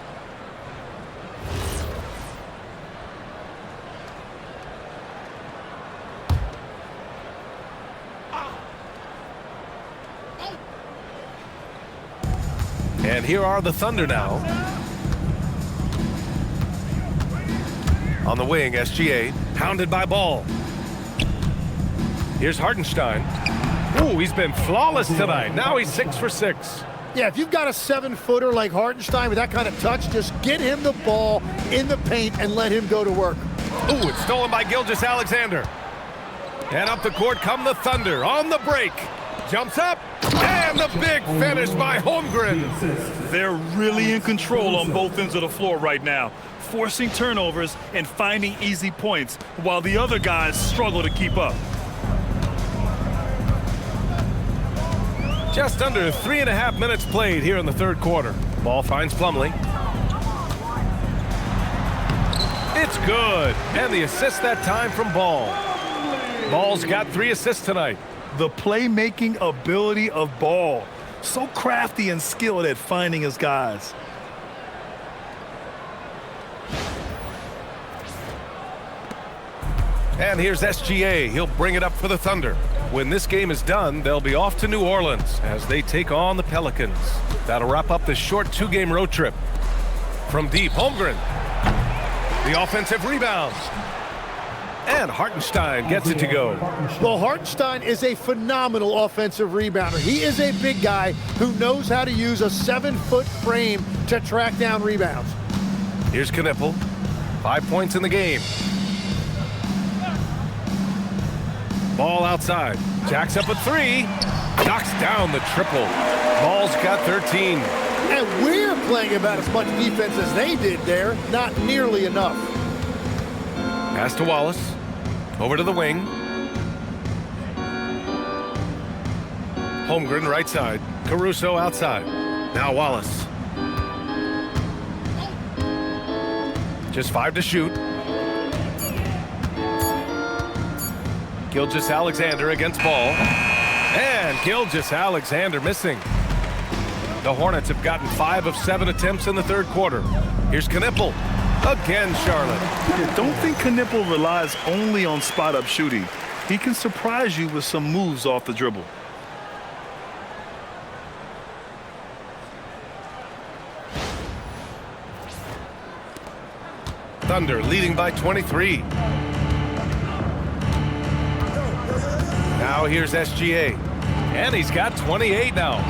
And here are the Thunder now. On the wing, SGA, hounded by Ball. Here's Hartenstein. Ooh, he's been flawless tonight. Now he's 6 for 6. Yeah, if you've got a 7-footer like Hartenstein with that kind of touch, just get him the ball in the paint and let him go to work. Ooh, it's stolen by Gilgeous-Alexander. And up the court come the Thunder on the break. Jumps up, and the big finish by Holmgren. They're really in control on both ends of the floor right now, forcing turnovers and finding easy points while the other guys struggle to keep up. Just under 3.5 minutes played here in the third quarter. Ball finds Plumlee. It's good, and the assist that time from Ball. Ball's got 3 assists tonight. The playmaking ability of Ball. So crafty and skilled at finding his guys. And here's SGA. He'll bring it up for the Thunder. When this game is done, they'll be off to New Orleans as they take on the Pelicans. That'll wrap up this short 2-game road trip. From deep, Holmgren. The offensive rebound. And Hartenstein gets it to go. Well, Hartenstein is a phenomenal offensive rebounder. He is a big guy who knows how to use a 7-foot frame to track down rebounds. Here's Knippel. 5 points in the game. Ball outside. Jacks up a 3. Knocks down the triple. Ball's got 13. And we're playing about as much defense as they did there. Not nearly enough. Pass to Wallace. Over to the wing. Holmgren right side. Caruso outside. Now Wallace. Just 5 to shoot. Gilgeous-Alexander against Ball. And Gilgeous-Alexander missing. The Hornets have gotten 5 of 7 attempts in the third quarter. Here's Knippel. Again, Charlotte. Yeah, don't think Knippel relies only on spot-up shooting. He can surprise you with some moves off the dribble. Thunder leading by 23. Now here's SGA. And he's got 28 now.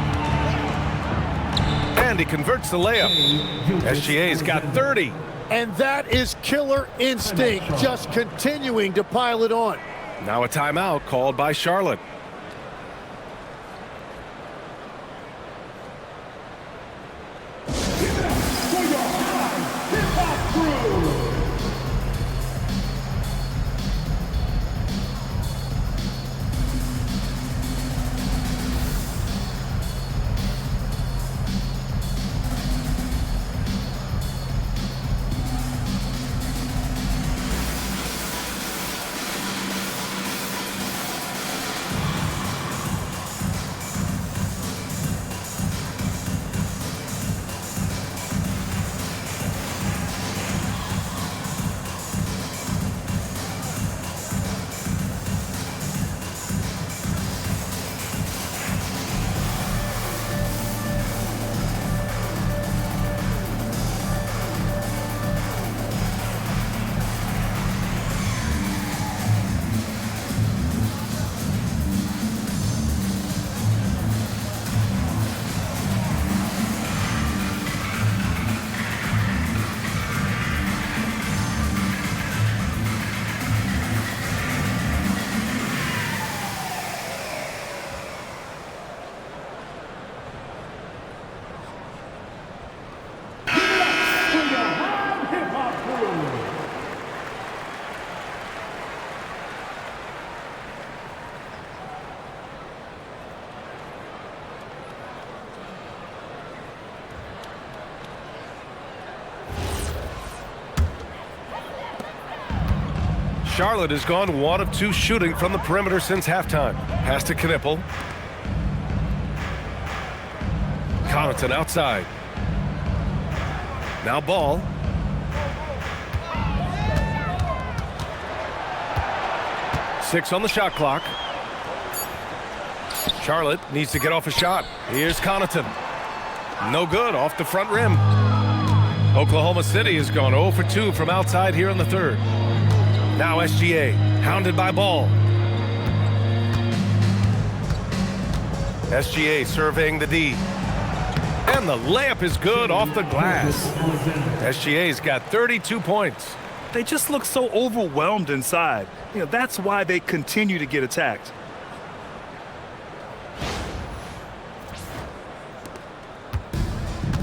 And he converts the layup. SGA's got 30. And that is killer instinct, just continuing to pile it on. Now a timeout called by Charlotte. Charlotte has gone 1 of 2 shooting from the perimeter since halftime. Pass to Knipple. Connaughton outside. Now Ball. Six on the shot clock. Charlotte needs to get off a shot. Here's Connaughton. No good, off the front rim. Oklahoma City has gone 0 for 2 from outside here in the third. Now SGA, hounded by Ball. SGA surveying the D. And the layup is good off the glass. SGA's got 32 points. They just look so overwhelmed inside. You know, that's why they continue to get attacked.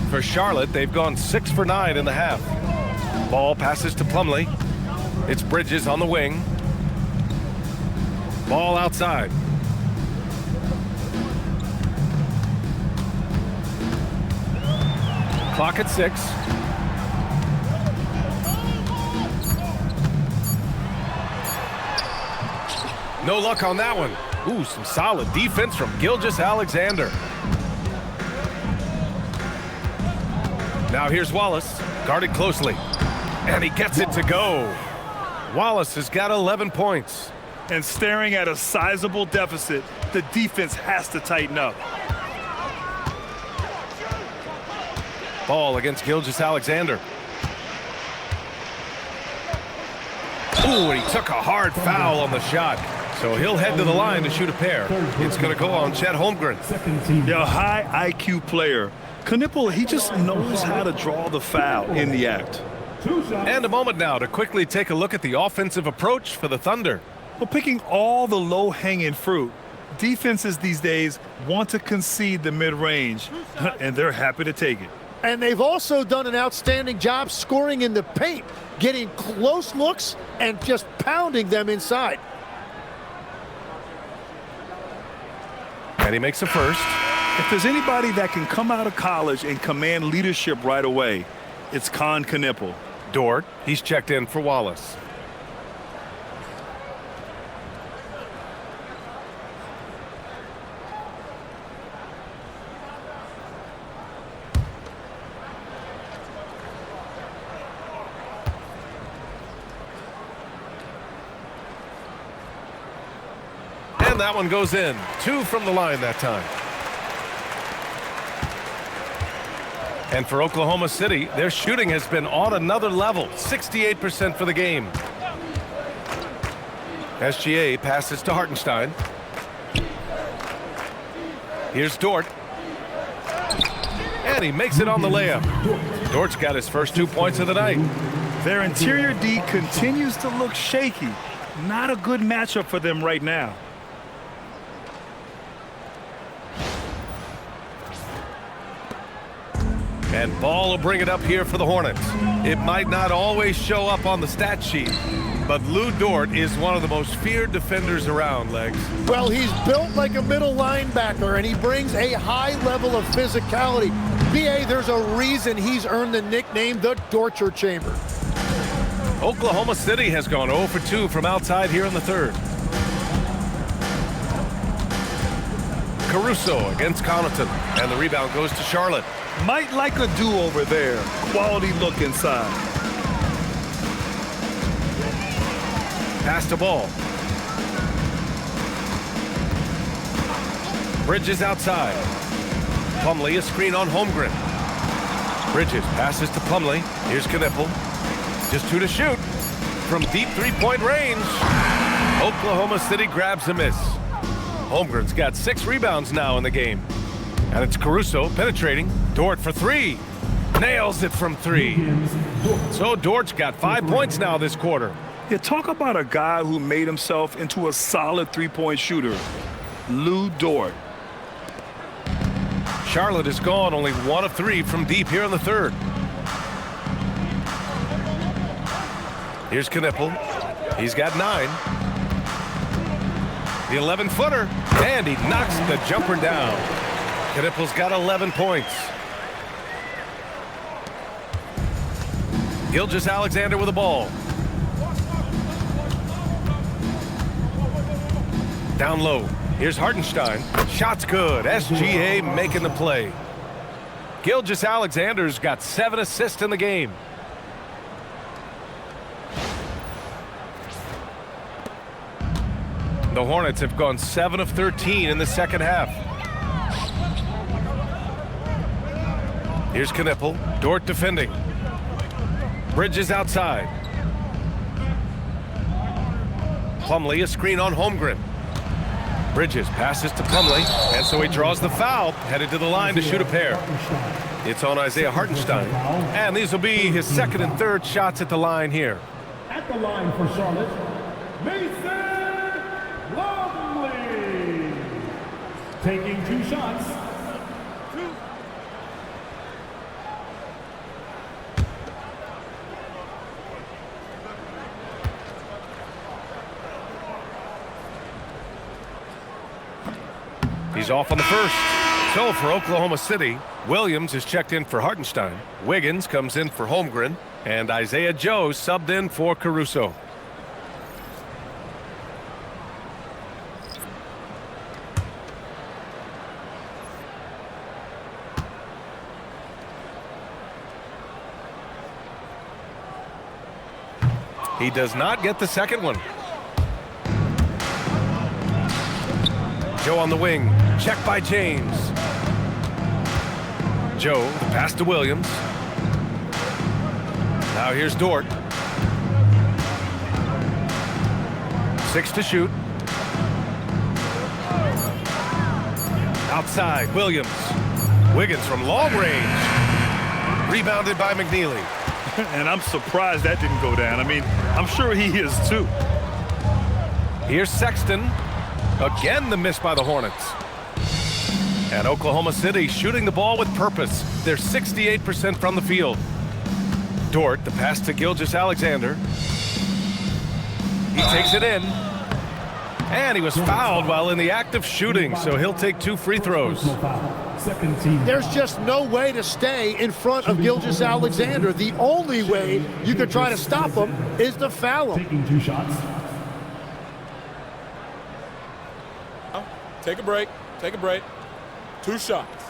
For Charlotte, they've gone 6 for 9 in the half. Ball passes to Plumlee. It's Bridges on the wing. Ball outside. Clock at 6. No luck on that one. Ooh, some solid defense from Gilgeous-Alexander. Now here's Wallace, guarded closely. And he gets it to go. Wallace has got 11 points. And staring at a sizable deficit, the defense has to tighten up. Ball against Gilgeous-Alexander. Ooh, and he took a hard foul on the shot. So he'll head to the line to shoot a pair. It's going to go on Chet Holmgren. A high IQ player. Knipple, he just knows how to draw the foul in the act. And a moment now to quickly take a look at the offensive approach for the Thunder. Well, picking all the low-hanging fruit, defenses these days want to concede the mid-range, and they're happy to take it. And they've also done an outstanding job scoring in the paint, getting close looks and just pounding them inside. And he makes a first. If there's anybody that can come out of college and command leadership right away, it's Con Knipple. Dort, he's checked in for Wallace. And that one goes in. 2 from the line that time. And for Oklahoma City, their shooting has been on another level. 68% for the game. SGA passes to Hartenstein. Here's Dort. And he makes it on the layup. Dort's got his first 2 points of the night. Their interior D continues to look shaky. Not a good matchup for them right now. And Ball will bring it up here for the Hornets. It might not always show up on the stat sheet, but Lou Dort is one of the most feared defenders around, Legs. Well, he's built like a middle linebacker, and he brings a high level of physicality. BA, there's a reason he's earned the nickname the Torture Chamber. Oklahoma City has gone 0 for 2 from outside here in the third. Caruso against Connaughton, and the rebound goes to Charlotte. Might like a do-over there. Quality look inside. Pass to Ball. Bridges outside. Plumlee, a screen on Holmgren. Bridges passes to Plumlee. Here's Knipple. Just 2 to shoot. From deep three-point range. Oklahoma City grabs a miss. Holmgren's got 6 rebounds now in the game. And it's Caruso penetrating. Dort for 3. Nails it from 3. So Dort's got 5 points now this quarter. You talk about a guy who made himself into a solid three-point shooter. Lou Dort. Charlotte is gone only 1 of 3 from deep here in the third. Here's Knipple. He's got 9. The 11-footer. And he knocks the jumper down. Knipple's got 11 points. Gilgeous-Alexander with the ball. Down low. Here's Hartenstein. Shot's good. SGA making the play. Gilgeous-Alexander's got 7 assists in the game. The Hornets have gone 7 of 13 in the second half. Here's Knipple. Dort defending. Bridges outside. Plumlee, a screen on Holmgren. Bridges passes to Plumlee, and so he draws the foul, headed to the line to shoot a pair. It's on Isaiah Hartenstein, and these will be his second and third shots at the line here. At the line for Charlotte, Mason Plumlee. Taking 2 shots. He's off on the first. So for Oklahoma City, Williams is checked in for Hartenstein. Wiggins comes in for Holmgren. And Isaiah Joe subbed in for Caruso. He does not get the second one. Joe on the wing. Check by James. Joe, the pass to Williams. Now here's Dort. 6 to shoot. Outside, Williams. Wiggins from long range. Rebounded by McNeely. And I'm surprised that didn't go down. I mean, I'm sure he is too. Here's Sexton. Again, the miss by the Hornets. And Oklahoma City shooting the ball with purpose. They're 68% from the field. Dort, the pass to Gilgeous-Alexander. He takes it in. And he was fouled while in the act of shooting, so he'll take 2 free throws. There's just no way to stay in front of Gilgeous-Alexander. The only way you could try to stop him is to foul him. Taking 2 shots. Take a break. Take a break. 2 shots.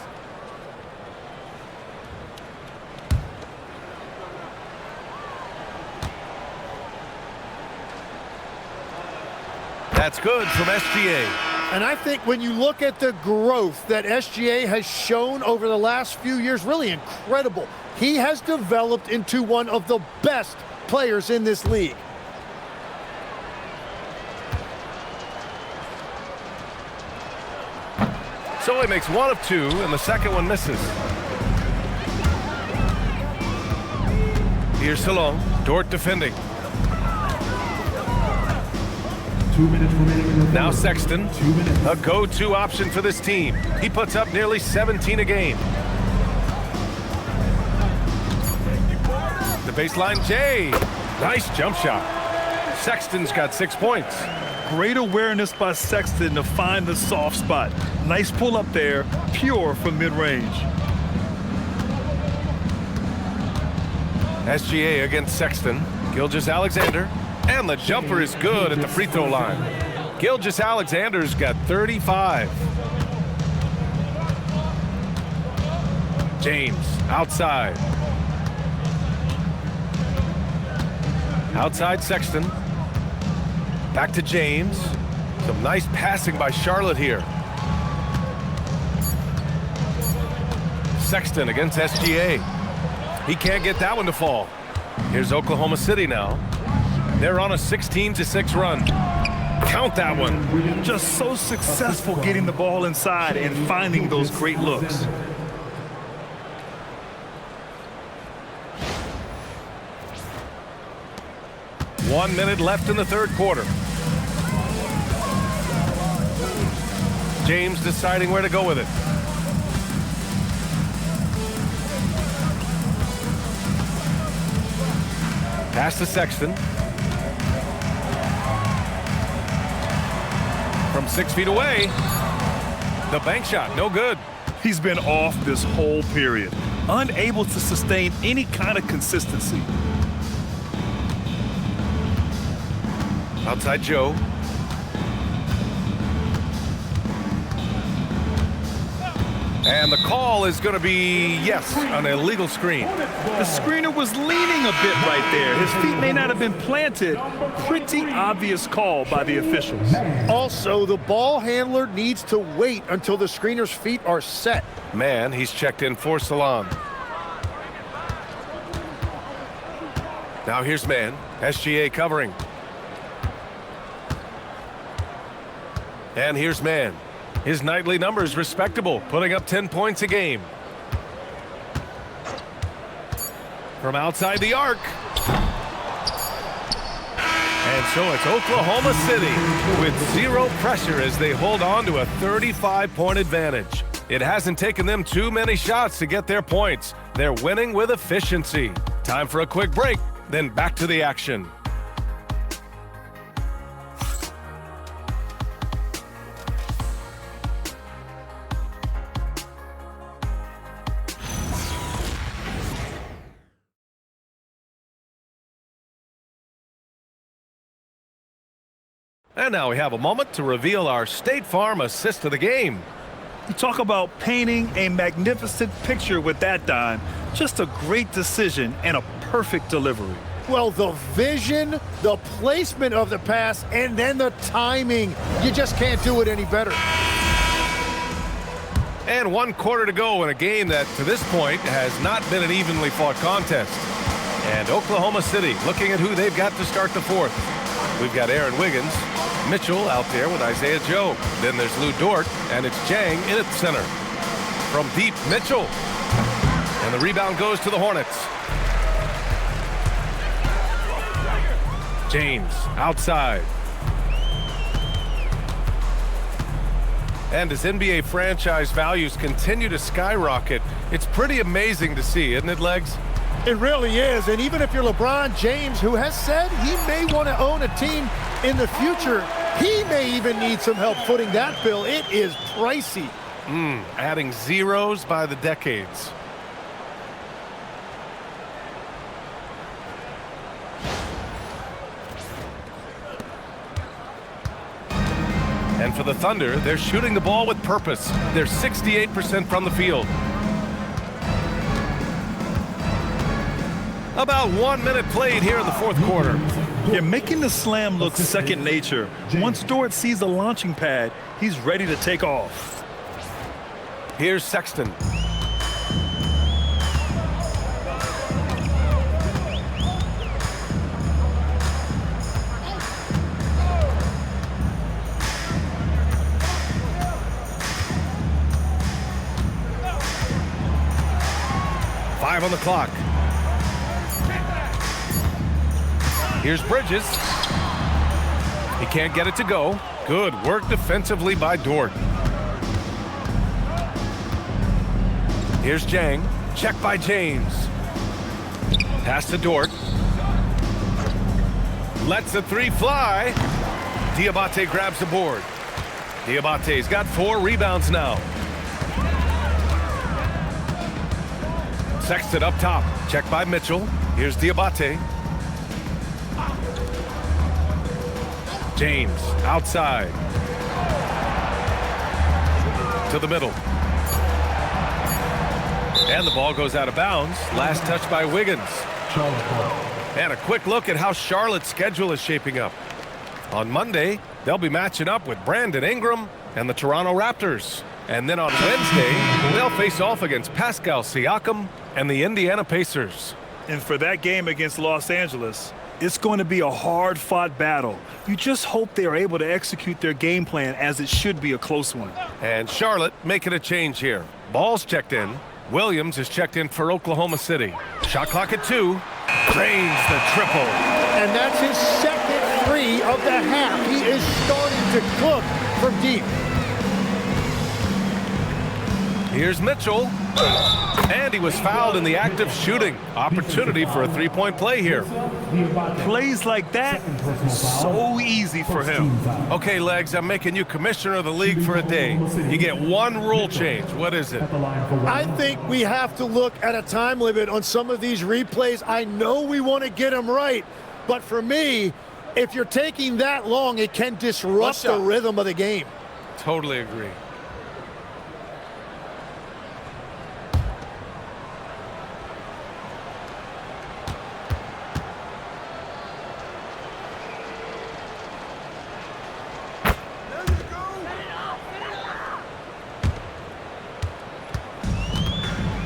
That's good from SGA. And I think when you look at the growth that SGA has shown over the last few years, really incredible. He has developed into one of the best players in this league. So he makes 1 of 2, and the second one misses. Here's Salon. Dort defending. 2 minutes remaining in the Now third. Sexton, 2 minutes. a go-to option for this team. He puts up nearly 17 a game. The baseline, Jay. Nice jump shot. Sexton's got 6 points. Great awareness by Sexton to find the soft spot. Nice pull up there, pure from mid-range. SGA against Sexton. Gilgeous-Alexander. And the jumper is good at the free throw line. Gilgeous-Alexander's got 35. James outside. Outside Sexton. Back to James. Some nice passing by Charlotte here. Sexton against SGA. He can't get that one to fall. Here's Oklahoma City now. They're on a 16-6 run. Count that one. Just so successful getting the ball inside and finding those great looks. One minute left in the third quarter. James deciding where to go with it. Pass to Sexton. From 6 feet away. The bank shot, no good. He's been off this whole period, unable to sustain any kind of consistency. Outside Joe. And the call is going to be, yes, an illegal screen. The screener was leaning a bit right there. His feet may not have been planted. Pretty obvious call by the officials. Also, the ball handler needs to wait until the screener's feet are set. Man, he's checked in for Salon. Now here's man. SGA covering. And here's man. His nightly numbers respectable, putting up 10 points a game. From outside the arc. And so it's Oklahoma City with zero pressure as they hold on to a 35-point advantage. It hasn't taken them too many shots to get their points. They're winning with efficiency. Time for a quick break, then back to the action. And now we have a moment to reveal our State Farm assist of the game. You talk about painting a magnificent picture with that dime. Just a great decision and a perfect delivery. Well, the vision, the placement of the pass, and then the timing. You just can't do it any better. And 1 quarter to go in a game that, to this point, has not been an evenly fought contest. And Oklahoma City looking at who they've got to start the fourth. We've got Aaron Wiggins, Mitchell out there with Isaiah Joe. Then there's Lou Dort, and it's Jang in at center. From deep, Mitchell. And the rebound goes to the Hornets. James outside. And as NBA franchise values continue to skyrocket, it's pretty amazing to see, isn't it, Legs? It really is, and even if you're LeBron James, who has said he may want to own a team in the future, he may even need some help footing that bill. It is pricey. Adding zeros by the decades. And for the Thunder, they're shooting the ball with purpose. They're 68% from the field. About 1 minute played here in the fourth quarter. Yeah, making the slam look second nature. Once Dort sees the launching pad, he's ready to take off. Here's Sexton. Five on the clock. Here's Bridges. He can't get it to go. Good work defensively by Dort. Here's Jang. Check by James. Pass to Dort. Lets the three fly. Diabate grabs the board. Diabate's got 4 rebounds now. Sexton up top. Check by Mitchell. Here's Diabate. James outside. To the middle. And the ball goes out of bounds. Last touch by Wiggins. And a quick look at how Charlotte's schedule is shaping up. On Monday, they'll be matching up with Brandon Ingram and the Toronto Raptors. And then on Wednesday, they'll face off against Pascal Siakam and the Indiana Pacers. And for that game against Los Angeles, it's going to be a hard-fought battle. You just hope they are able to execute their game plan, as it should be a close one. And Charlotte making a change here. Ball's checked in. Williams is checked in for Oklahoma City. Shot clock at 2. Drains the triple. And that's his second 3 of the half. He is starting to cook from deep. Here's Mitchell. And he was fouled in the act of shooting. Opportunity for a 3-point play here. Plays like that, so easy for him. Okay, Legs, I'm making you commissioner of the league for a day. You get 1 rule change. What is it? I think we have to look at a time limit on some of these replays. I know we want to get them right, but for me, if you're taking that long, it can disrupt the rhythm of the game. Totally agree.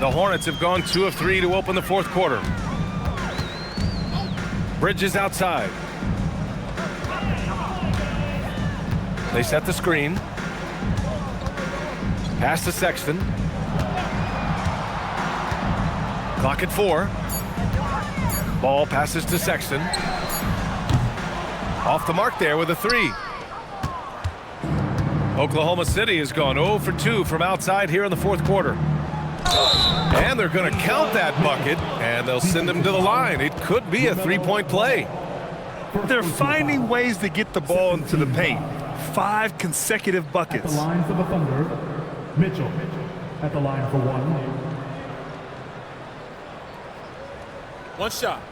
The Hornets have gone 2 of 3 to open the fourth quarter. Bridges outside. They set the screen. Pass to Sexton. Clock at 4. Ball passes to Sexton. Off the mark there with a 3. Oklahoma City has gone 0 for 2 from outside here in the fourth quarter. And they're going to count that bucket, and they'll send him to the line. It could be a 3-point play. They're finding ways to get the ball into the paint. 5 consecutive buckets. At the line for the Thunder, Mitchell at the line for 1. One shot.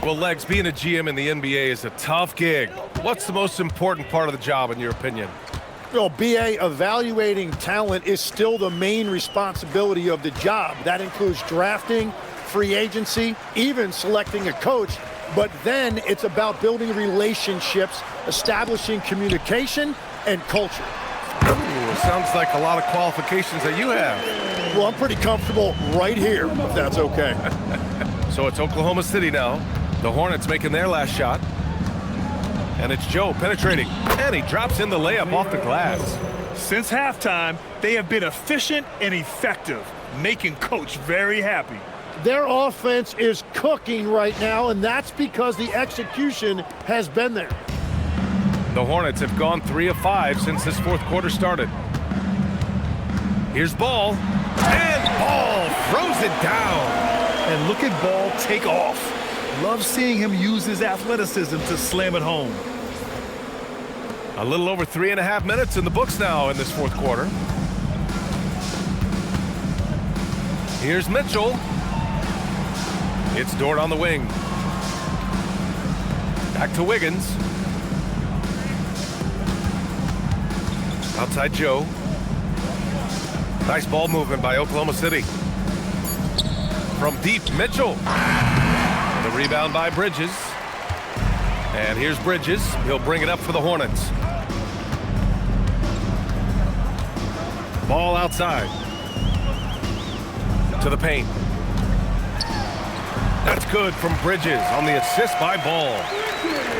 Well, Legs, being a GM in the NBA is a tough gig. What's the most important part of the job, in your opinion? Well, BA, evaluating talent is still the main responsibility of the job. That includes drafting, free agency, even selecting a coach. But then it's about building relationships, establishing communication, and culture. Ooh, sounds like a lot of qualifications that you have. Well, I'm pretty comfortable right here, if that's okay. So it's Oklahoma City now. The Hornets making their last shot. And it's Joe penetrating. And he drops in the layup off the glass. Since halftime, they have been efficient and effective, making Coach very happy. Their offense is cooking right now, and that's because the execution has been there. The Hornets have gone 3 of 5 since this fourth quarter started. Here's Ball. And Ball throws it down. And look at Ball take off. Love seeing him use his athleticism to slam it home. A little over 3.5 minutes in the books now in this fourth quarter. Here's Mitchell. It's Dort on the wing. Back to Wiggins. Outside Joe. Nice ball movement by Oklahoma City. From deep, Mitchell. The rebound by Bridges. And here's Bridges. He'll bring it up for the Hornets. Ball outside. To the paint. That's good from Bridges on the assist by Ball.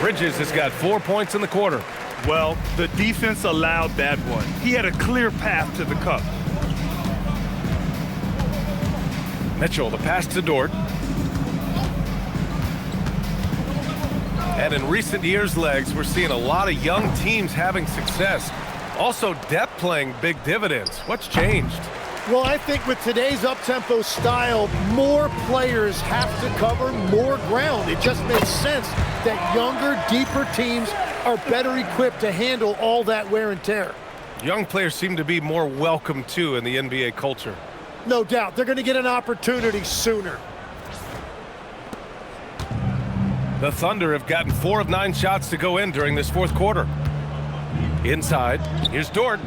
Bridges has got 4 points in the quarter. Well, the defense allowed that one. He had a clear path to the cup. Mitchell, the pass to Dort. And in recent years, Legs, we're seeing a lot of young teams having success. Also, depth playing big dividends. What's changed? Well, I think with today's up-tempo style, more players have to cover more ground. It just makes sense that younger, deeper teams are better equipped to handle all that wear and tear. Young players seem to be more welcome, too, in the NBA culture. No doubt. They're going to get an opportunity sooner. The Thunder have gotten 4 of 9 shots to go in during this fourth quarter. Inside, here's Dort.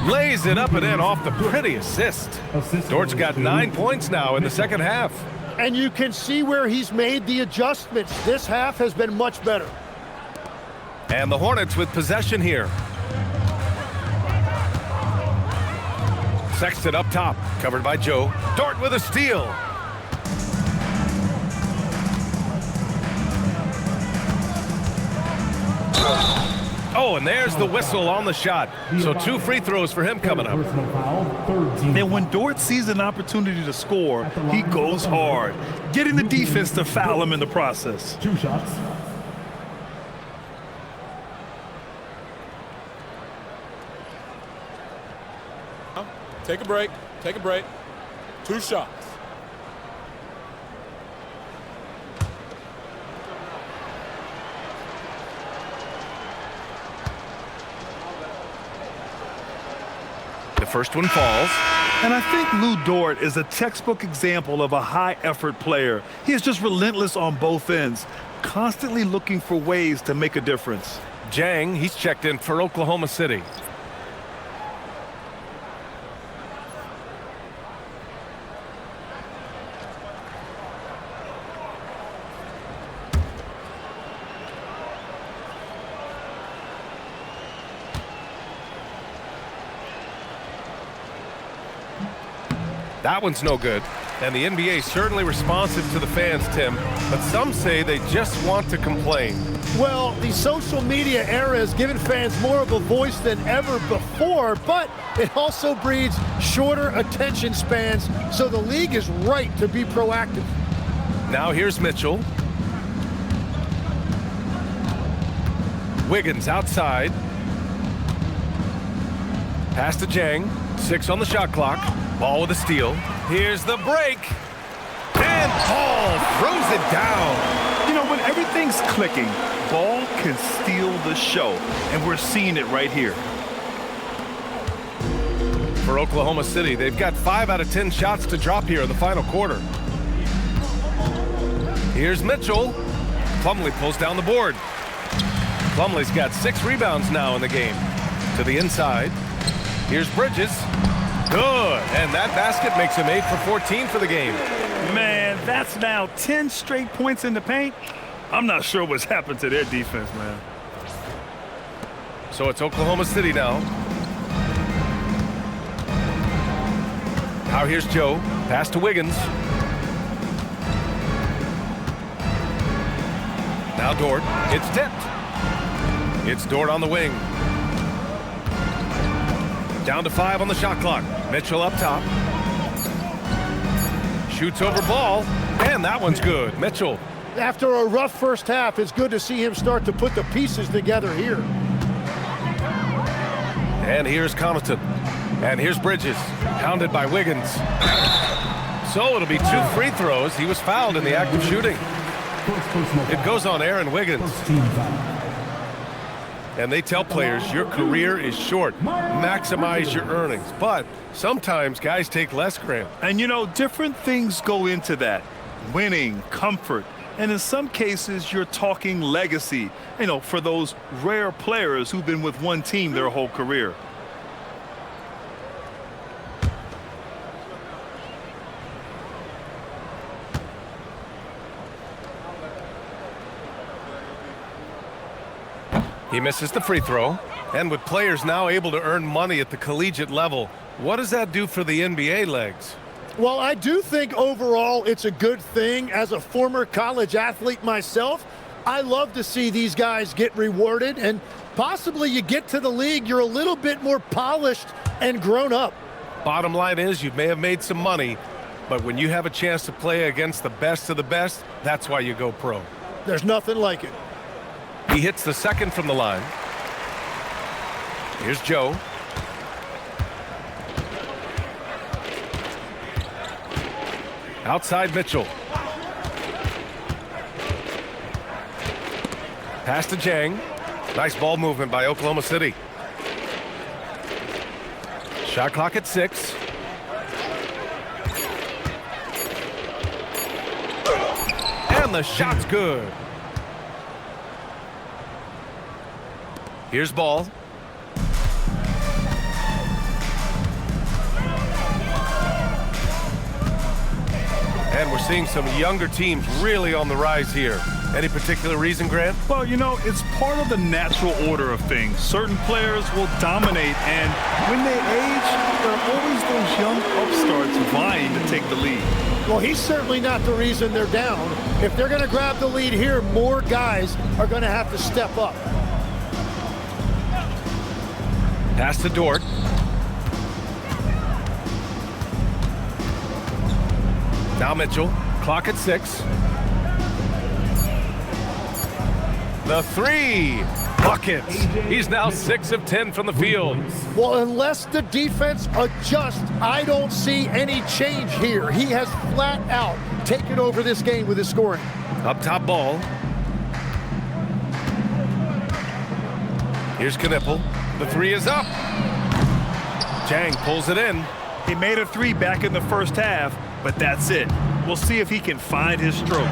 Lays it up and in off the pretty assist. Dort's got 9 points now in the second half. And you can see where he's made the adjustments. This half has been much better. And the Hornets with possession here. Sexton up top, covered by Joe. Dort with a steal. Oh, and there's the whistle on the shot. So 2 free throws for him coming up. And when Dort sees an opportunity to score, he goes hard, getting the defense to foul him in the process. 2 shots. Take a break. Take a break. 2 shots. The first one falls. And I think Lou Dort is a textbook example of a high-effort player. He is just relentless on both ends, constantly looking for ways to make a difference. Jang, he's checked in for Oklahoma City. That one's no good. And the NBA certainly responsive to the fans, Tim, but some say they just want to complain. Well, the social media era has given fans more of a voice than ever before, but it also breeds shorter attention spans, so the league is right to be proactive. Now here's Mitchell. Wiggins outside. Pass to Jang. 6 on the shot clock. Ball with a steal. Here's the break. And Ball throws it down. You know, when everything's clicking, Ball can steal the show, and we're seeing it right here. For Oklahoma City, they've got 5 out of 10 shots to drop here in the final quarter. Here's Mitchell. Plumlee pulls down the board. Plumlee's got 6 rebounds now in the game. To the inside. Here's Bridges. Good. And that basket makes him 8 for 14 for the game. Man, that's now 10 straight points in the paint. I'm not sure what's happened to their defense, man. So it's Oklahoma City now. Now here's Joe. Pass to Wiggins. Now Dort. It's tipped. It's Dort on the wing. Down to 5 on the shot clock. Mitchell up top. Shoots over Ball. And that one's good. Mitchell. After a rough first half, it's good to see him start to put the pieces together here. And here's Connaughton. And here's Bridges. Pounded by Wiggins. So it'll be 2 free throws. He was fouled in the act of shooting. It goes on Aaron Wiggins. And they tell players your career is short. Maximize your earnings. But sometimes guys take less, Graham. And you know, different things go into that. Winning, comfort, and in some cases you're talking legacy, you know, for those rare players who've been with one team their whole career. He misses the free throw. And with players now able to earn money at the collegiate level, what does that do for the NBA legs? Well, I do think overall it's a good thing. As a former college athlete myself, I love to see these guys get rewarded, and possibly you get to the league, you're a little bit more polished and grown up. Bottom line is you may have made some money, but when you have a chance to play against the best of the best, that's why you go pro. There's nothing like it. He hits the second from the line. Here's Joe. Outside Mitchell. Pass to Jang. Nice ball movement by Oklahoma City. Shot clock at 6. And the shot's good. Here's Ball. And we're seeing some younger teams really on the rise here. Any particular reason, Grant? Well, you know, it's part of the natural order of things. Certain players will dominate, and when they age, there are always those young upstarts vying to take the lead. Well, he's certainly not the reason they're down. If they're going to grab the lead here, more guys are going to have to step up. Pass to Dort. Now Mitchell. Clock at 6. The 3. Buckets. He's now 6 of 10 from the field. Well, unless the defense adjusts, I don't see any change here. He has flat out taken over this game with his scoring. Up top Ball. Here's Knippel. The 3 is up. Jang pulls it in. He made a 3 back in the first half, but that's it. We'll see if he can find his stroke.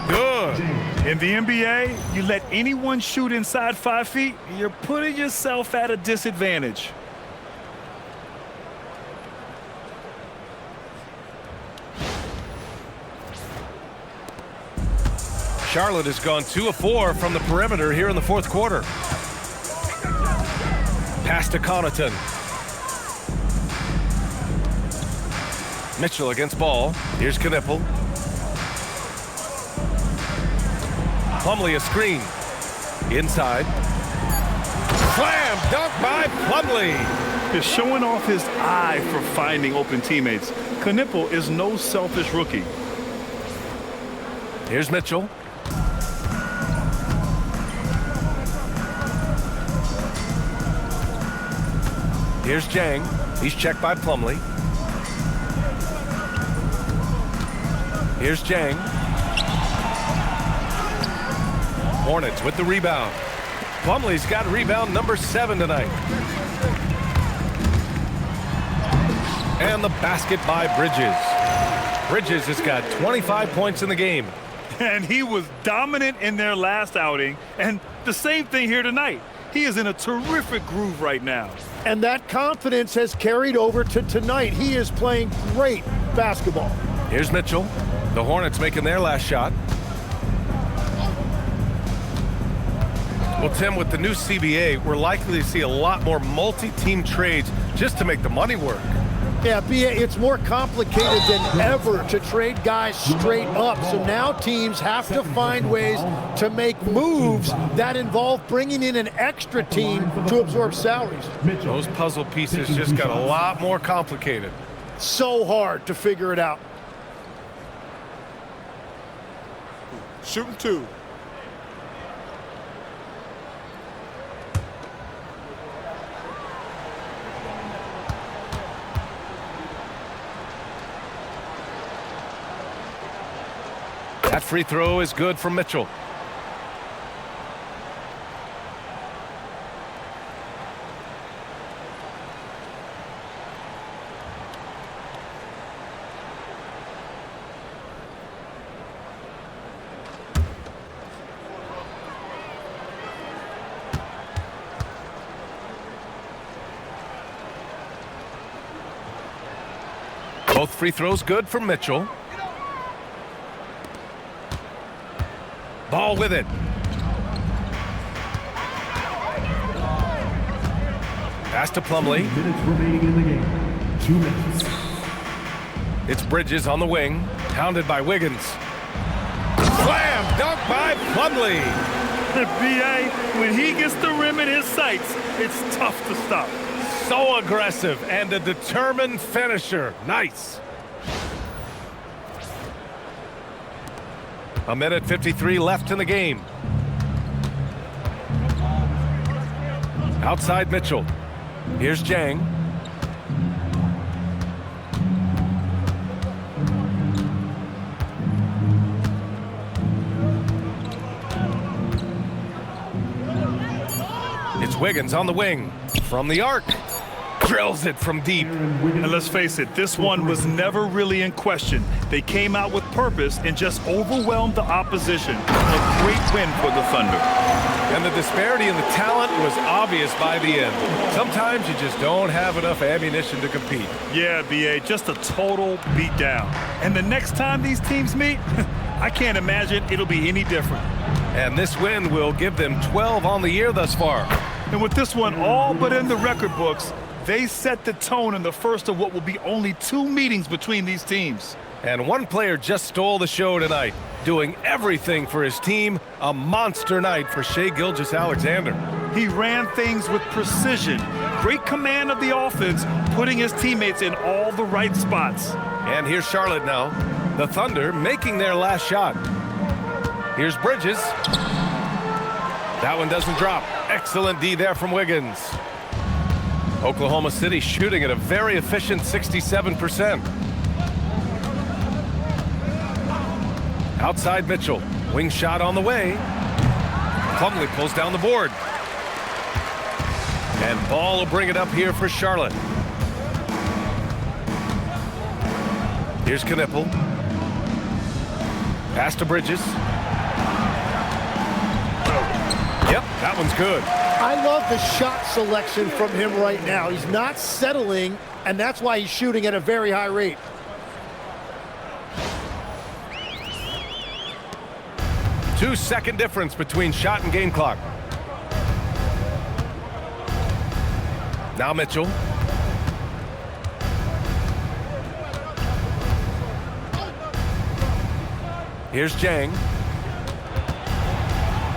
Good. In the NBA, you let anyone shoot inside 5 feet, you're putting yourself at a disadvantage. Charlotte has gone 2 of 4 from the perimeter here in the fourth quarter. Pass to Connaughton. Mitchell against Ball. Here's Knipple. Plumlee a screen. Inside. Slam dunk by Plumlee. He's showing off his eye for finding open teammates. Knipple is no selfish rookie. Here's Mitchell. Here's Jang. He's checked by Plumlee. Here's Jang. Hornets with the rebound. Plumlee's got rebound number 7 tonight. And the basket by Bridges. Bridges has got 25 points in the game. And he was dominant in their last outing. And the same thing here tonight. He is in a terrific groove right now. And that confidence has carried over to tonight. He is playing great basketball. Here's Mitchell. The Hornets making their last shot. Well, Tim, with the new CBA, we're likely to see a lot more multi-team trades just to make the money work. Yeah, it's more complicated than ever to trade guys straight up. So now teams have to find ways to make moves that involve bringing in an extra team to absorb salaries. Those puzzle pieces just got a lot more complicated. So hard to figure it out. Shooting 2. That free throw is good for Mitchell. Both free throws good for Mitchell. Ball with it. Pass to Plumlee. Minutes remaining in the game. 2 minutes. It's Bridges on the wing, hounded by Wiggins. Slam dunk by Plumlee. B.A., when he gets the rim in his sights, it's tough to stop. So aggressive and a determined finisher. Nice. A minute 53 left in the game. Outside Mitchell. Here's Jang. It's Wiggins on the wing. From the arc. Drills it from deep. And let's face it, this one was never really in question. They came out with purpose and just overwhelmed the opposition. A great win for the Thunder. And the disparity in the talent was obvious by the end. Sometimes you just don't have enough ammunition to compete. Yeah, B.A., just a total beatdown. And the next time these teams meet, I can't imagine it'll be any different. And this win will give them 12 on the year thus far. And with this one all but in the record books, they set the tone in the first of what will be only 2 meetings between these teams. And one player just stole the show tonight, doing everything for his team. A monster night for Shai Gilgeous-Alexander. He ran things with precision, great command of the offense, putting his teammates in all the right spots. And here's Charlotte now. The Thunder making their last shot. Here's Bridges. That one doesn't drop. Excellent D there from Wiggins. Oklahoma City shooting at a very efficient 67%. Outside Mitchell. Wing shot on the way. Plumlee pulls down the board. And Ball will bring it up here for Charlotte. Here's Knipple. Pass to Bridges. Yep, that one's good. I love the shot selection from him right now. He's not settling, and that's why he's shooting at a very high rate. Two-second difference between shot and game clock. Now Mitchell. Here's Jang.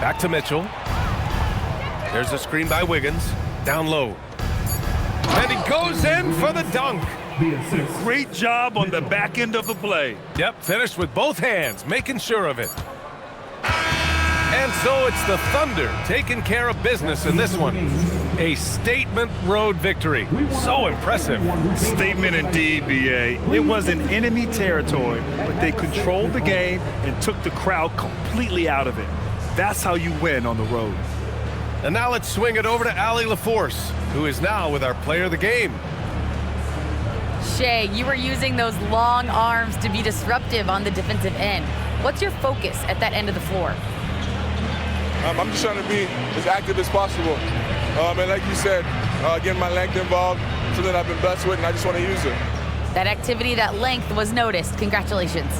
Back to Mitchell. There's a screen by Wiggins. Down low. And he goes in for the dunk. Great job on the back end of the play. Yep, finished with both hands, making sure of it. And so it's the Thunder taking care of business in this one. A statement road victory. So impressive. Statement indeed, B.A. It was in enemy territory, but they controlled the game and took the crowd completely out of it. That's how you win on the road. And now let's swing it over to Allie LaForce, who is now with our player of the game. Shai, you were using those long arms to be disruptive on the defensive end. What's your focus at that end of the floor? I'm just trying to be as active as possible. And like you said, getting my length involved, something I've been blessed with, and I just want to use it. That activity, that length was noticed. Congratulations.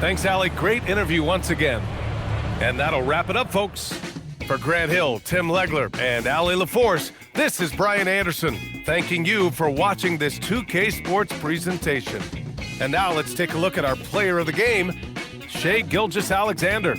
Thanks, Allie. Great interview once again. And that'll wrap it up, folks. For Grant Hill, Tim Legler, and Allie LaForce, this is Brian Anderson, thanking you for watching this 2K Sports presentation. And now let's take a look at our player of the game, Shai Gilgeous-Alexander.